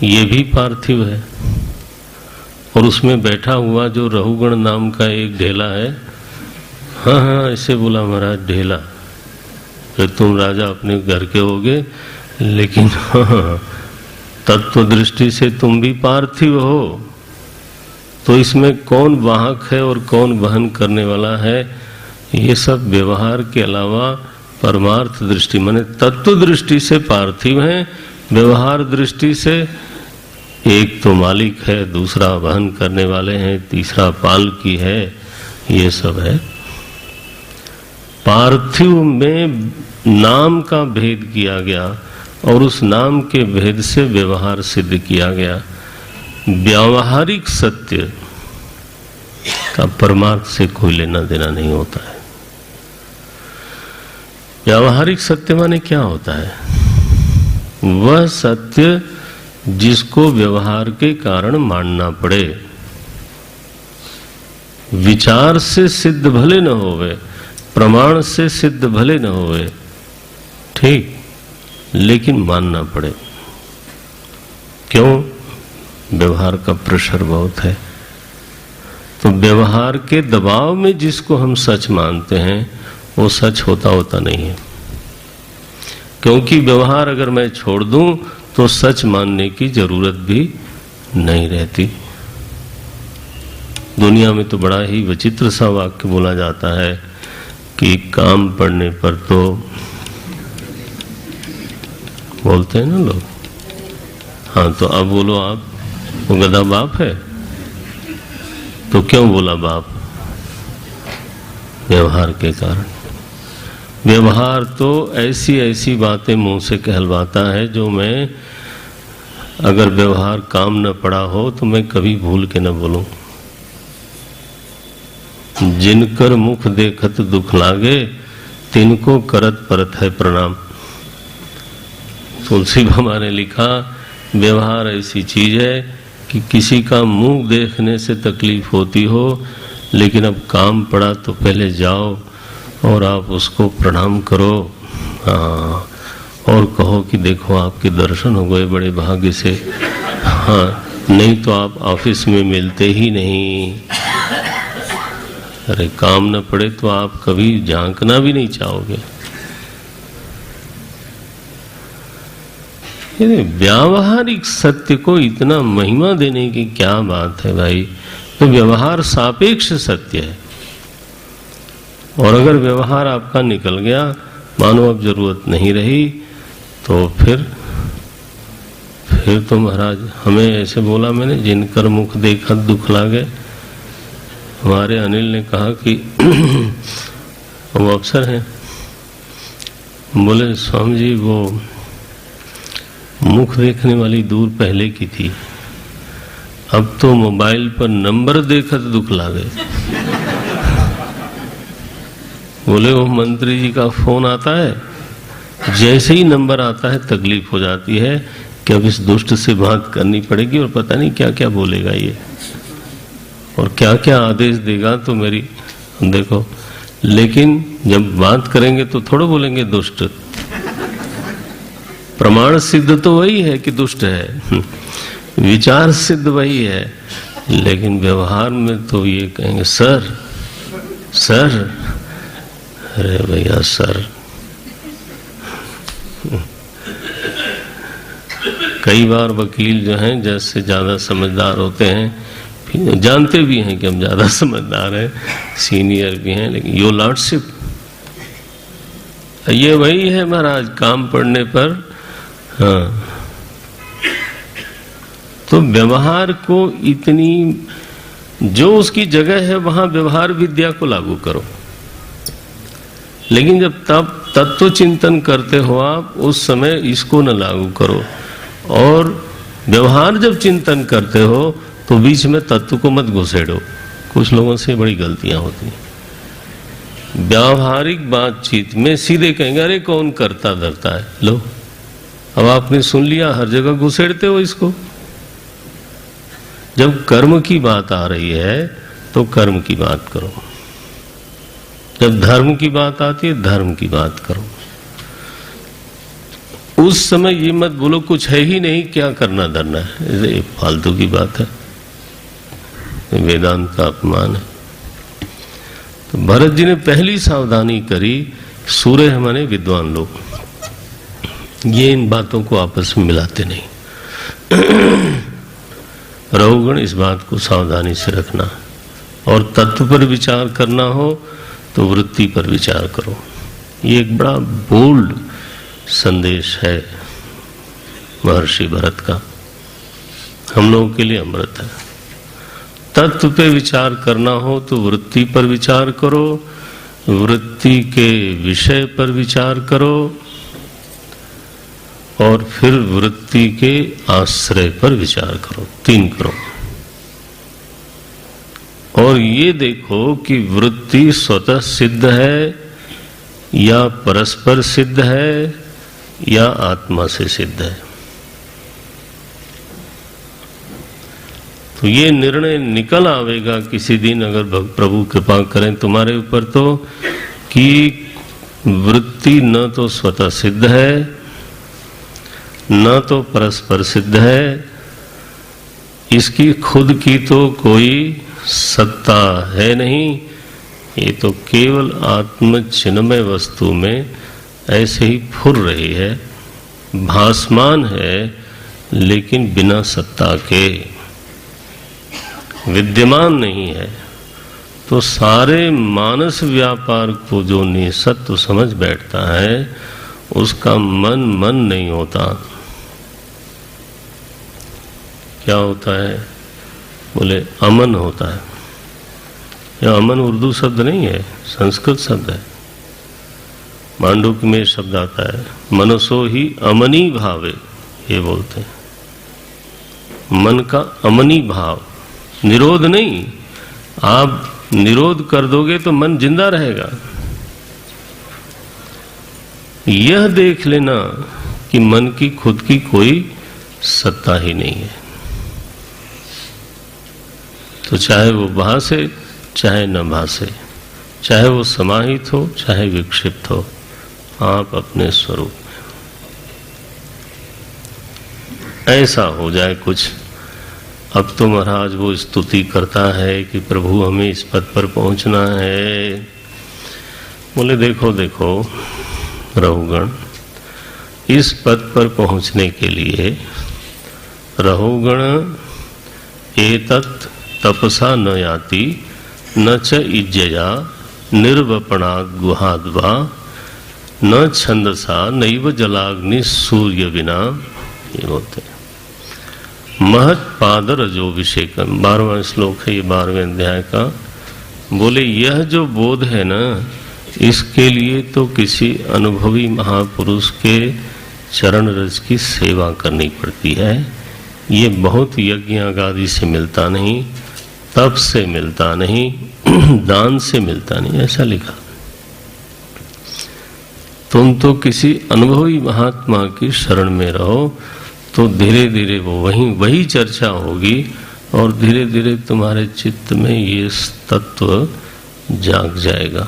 ये भी पार्थिव है। और उसमें बैठा हुआ जो रहुगण नाम का एक ढेला है, हाँ हाँ ऐसे बोला महाराज ढेला, फिर तुम राजा अपने घर के होगे, लेकिन हाँ तत्व दृष्टि से तुम भी पार्थिव हो, तो इसमें कौन वाहक है और कौन वहन करने वाला है, ये सब व्यवहार के अलावा परमार्थ दृष्टि माने तत्व दृष्टि से पार्थिव हैं, व्यवहार दृष्टि से एक तो मालिक है, दूसरा वहन करने वाले हैं, तीसरा पालकी है, ये सब है। पार्थिव में नाम का भेद किया गया और उस नाम के भेद से व्यवहार सिद्ध किया गया। व्यावहारिक सत्य का परमार्थ से कोई लेना देना नहीं होता है। व्यावहारिक सत्य माने क्या होता है? वह सत्य जिसको व्यवहार के कारण मानना पड़े, विचार से सिद्ध भले न होवे, प्रमाण से सिद्ध भले न होवे, ठीक, लेकिन मानना पड़े। क्यों? व्यवहार का प्रेशर बहुत है, तो व्यवहार के दबाव में जिसको हम सच मानते हैं वो सच होता नहीं है। क्योंकि व्यवहार अगर मैं छोड़ दूं तो सच मानने की जरूरत भी नहीं रहती। दुनिया में तो बड़ा ही विचित्र सा वाक्य बोला जाता है कि काम पड़ने पर तो बोलते हैं ना लोग, हाँ तो अब बोलो आप, वो गधा बाप है। तो क्यों बोला बाप? व्यवहार के कारण। व्यवहार तो ऐसी ऐसी बातें मुंह से कहलवाता है जो मैं अगर व्यवहार काम न पड़ा हो तो मैं कभी भूल के न बोलूं। जिनकर मुख देखत दुख लागे, तिनको करत परत है प्रणाम। तुलसी बाबा ने लिखा, व्यवहार ऐसी चीज है कि किसी का मुंह देखने से तकलीफ होती हो, लेकिन अब काम पड़ा तो पहले जाओ और आप उसको प्रणाम करो, हाँ, और कहो कि देखो आपके दर्शन हो गए बड़े भाग्य से, हाँ, नहीं तो आप ऑफिस में मिलते ही नहीं। अरे काम न पड़े तो आप कभी झांकना भी नहीं चाहोगे। व्यावहारिक सत्य को इतना महिमा देने की क्या बात है भाई? तो व्यवहार सापेक्ष सत्य है, और अगर व्यवहार आपका निकल गया, मानो अब जरूरत नहीं रही, तो फिर तो महाराज हमें ऐसे बोला मैंने, जिनकर मुख देखा दुख लागे। हमारे अनिल ने कहा कि वो अफसर हैं, बोले स्वामी जी वो मुख देखने वाली दूर पहले की थी, अब तो मोबाइल पर नंबर देखा तो दुख लागे। बोले वो मंत्री जी का फोन आता है, जैसे ही नंबर आता है तकलीफ हो जाती है कि अब इस दुष्ट से बात करनी पड़ेगी और पता नहीं क्या क्या बोलेगा ये और क्या क्या आदेश देगा, तो मेरी देखो। लेकिन जब बात करेंगे तो थोड़ा बोलेंगे दुष्ट, प्रमाण सिद्ध तो वही है कि दुष्ट है, विचार सिद्ध वही है, लेकिन व्यवहार में तो ये कहेंगे सर सर। अरे भैया सर, कई बार वकील जो हैं जैसे ज्यादा समझदार होते हैं, जानते भी हैं कि हम ज्यादा समझदार हैं, सीनियर भी हैं, लेकिन यो लॉर्डशिप ये वही है महाराज काम पड़ने पर। हाँ, तो व्यवहार को इतनी जो उसकी जगह है वहां व्यवहार विद्या को लागू करो, लेकिन जब तब तत्व चिंतन करते हो आप, उस समय इसको न लागू करो। और व्यवहार जब चिंतन करते हो तो बीच में तत्व को मत घुसेड़ो। कुछ लोगों से बड़ी गलतियां होती हैं। व्यावहारिक बातचीत में सीधे कहेंगे अरे कौन करता धरता है, लो अब आपने सुन लिया, हर जगह घुसेड़ते हो इसको। जब कर्म की बात आ रही है तो कर्म की बात करो, जब धर्म की बात आती है धर्म की बात करो। उस समय ये मत बोलो कुछ है ही नहीं, क्या करना धरना है, ये फालतू की बात है। वेदांत का अपमान है। तो भरत जी ने पहली सावधानी करी, सूर्य माने विद्वान लोग, ये इन बातों को आपस में मिलाते नहीं। रहुगण इस बात को सावधानी से रखना, और तत्व पर विचार करना हो तो वृत्ति पर विचार करो। ये एक बड़ा बोल्ड संदेश है महर्षि भरत का, हम लोगों के लिए अमृत है। तत्व पे विचार करना हो तो वृत्ति पर विचार करो, वृत्ति के विषय पर विचार करो, और फिर वृत्ति के आश्रय पर विचार करो। 3 करो। और ये देखो कि वृत्ति स्वतः सिद्ध है या परस्पर सिद्ध है या आत्मा से सिद्ध है। तो ये निर्णय निकल आवेगा किसी दिन, अगर प्रभु कृपा करें तुम्हारे ऊपर, तो कि वृत्ति न तो स्वतः सिद्ध है न तो परस्पर सिद्ध है, इसकी खुद की तो कोई सत्ता है नहीं, ये तो केवल आत्म चिन्मय वस्तु में ऐसे ही फुर रही है, भासमान है, लेकिन बिना सत्ता के, विद्यमान नहीं है। तो सारे मानस व्यापार को जो निसत्व समझ बैठता है, उसका मन नहीं होता। क्या होता है? बोले अमन होता है। यह अमन उर्दू शब्द नहीं है, संस्कृत शब्द है। मांडुक्य में शब्द आता है, मनसो ही अमनी भावे, ये बोलते हैं। मन का अमनी भाव, निरोध नहीं। आप निरोध कर दोगे तो मन जिंदा रहेगा। यह देख लेना कि मन की खुद की कोई सत्ता ही नहीं है। तो चाहे वो भासे चाहे न भासे, चाहे वो समाहित हो चाहे विक्षिप्त हो, आप अपने स्वरूप में ऐसा हो जाए कुछ। अब तो महाराज वो स्तुति करता है कि प्रभु हमें इस पद पर पहुंचना है। बोले देखो देखो रहुगण, इस पद पर पहुंचने के लिए रहुगण एतत् तपसा न याति न च इज्जया निर्वपणा गुहाद्वा न छंदसा नैव जलाग्नि सूर्य विना, ये बोलते हैं। महत पादरजोभिषेकम, 12वां श्लोक है ये 12वें अध्याय का। बोले यह जो बोध है ना, इसके लिए तो किसी अनुभवी महापुरुष के चरण रज की सेवा करनी पड़ती है। ये बहुत यज्ञ आदि से मिलता नहीं, तप से मिलता नहीं, दान से मिलता नहीं, ऐसा लिखा। तुम तो किसी अनुभवी महात्मा की शरण में रहो, तो धीरे धीरे वो वही चर्चा होगी, और धीरे धीरे तुम्हारे चित्त में ये तत्व जाग जाएगा,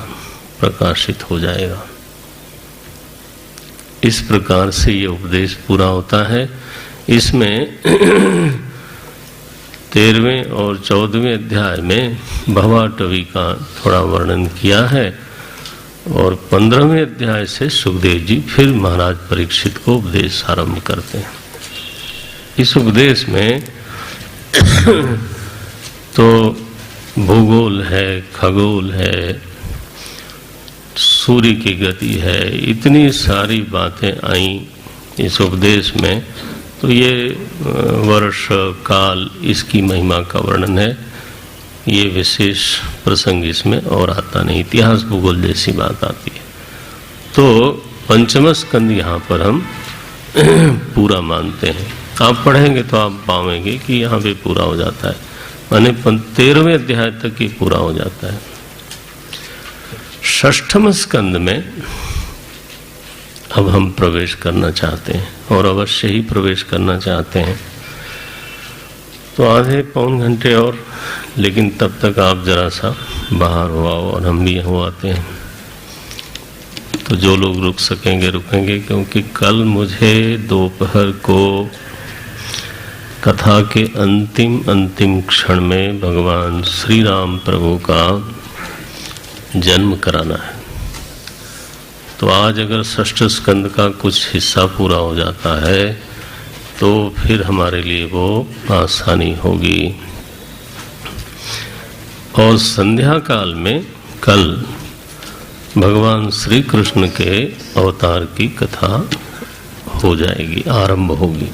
प्रकाशित हो जाएगा। इस प्रकार से ये उपदेश पूरा होता है। इसमें 13वें और 14वें अध्याय में भवाटवी का थोड़ा वर्णन किया है, और 15वें अध्याय से सुखदेव जी फिर महाराज परीक्षित को उपदेश आरंभ करते हैं। इस उपदेश में तो भूगोल है, खगोल है, सूर्य की गति है, इतनी सारी बातें आई इस उपदेश में। तो ये वर्ष काल, इसकी महिमा का वर्णन है। ये विशेष प्रसंग इसमें और आता नहीं, इतिहास भूगोल जैसी बात आती है। तो पंचम स्कंद यहाँ पर हम पूरा मानते हैं। आप पढ़ेंगे तो आप पाएंगे कि यहाँ पे पूरा हो जाता है, माने 13वें अध्याय तक ये पूरा हो जाता है। षष्ठम स्कंद में अब हम प्रवेश करना चाहते हैं, और अवश्य ही प्रवेश करना चाहते हैं। तो आधे पौन घंटे और, लेकिन तब तक आप जरा सा बाहर हो आओ और हम भी हो आते हैं। तो जो लोग रुक सकेंगे रुकेंगे, क्योंकि कल मुझे दोपहर को कथा के अंतिम अंतिम क्षण में भगवान श्री राम प्रभु का जन्म कराना है। तो आज अगर षष्ठ स्कंद का कुछ हिस्सा पूरा हो जाता है तो फिर हमारे लिए वो आसानी होगी। और संध्या काल में कल भगवान श्री कृष्ण के अवतार की कथा हो जाएगी, आरंभ होगी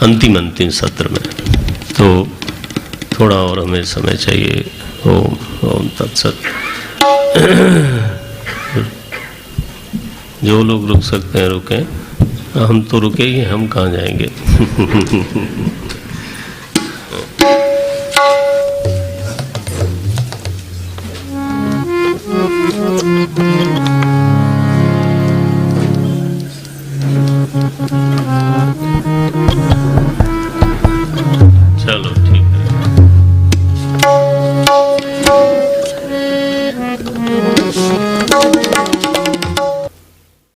अंतिम सत्र में। तो थोड़ा और हमें समय चाहिए। ओम ओम तत्सत। जो लोग रुक सकते हैं रुकें, हम तो रुके ही, हम कहाँ जाएंगे।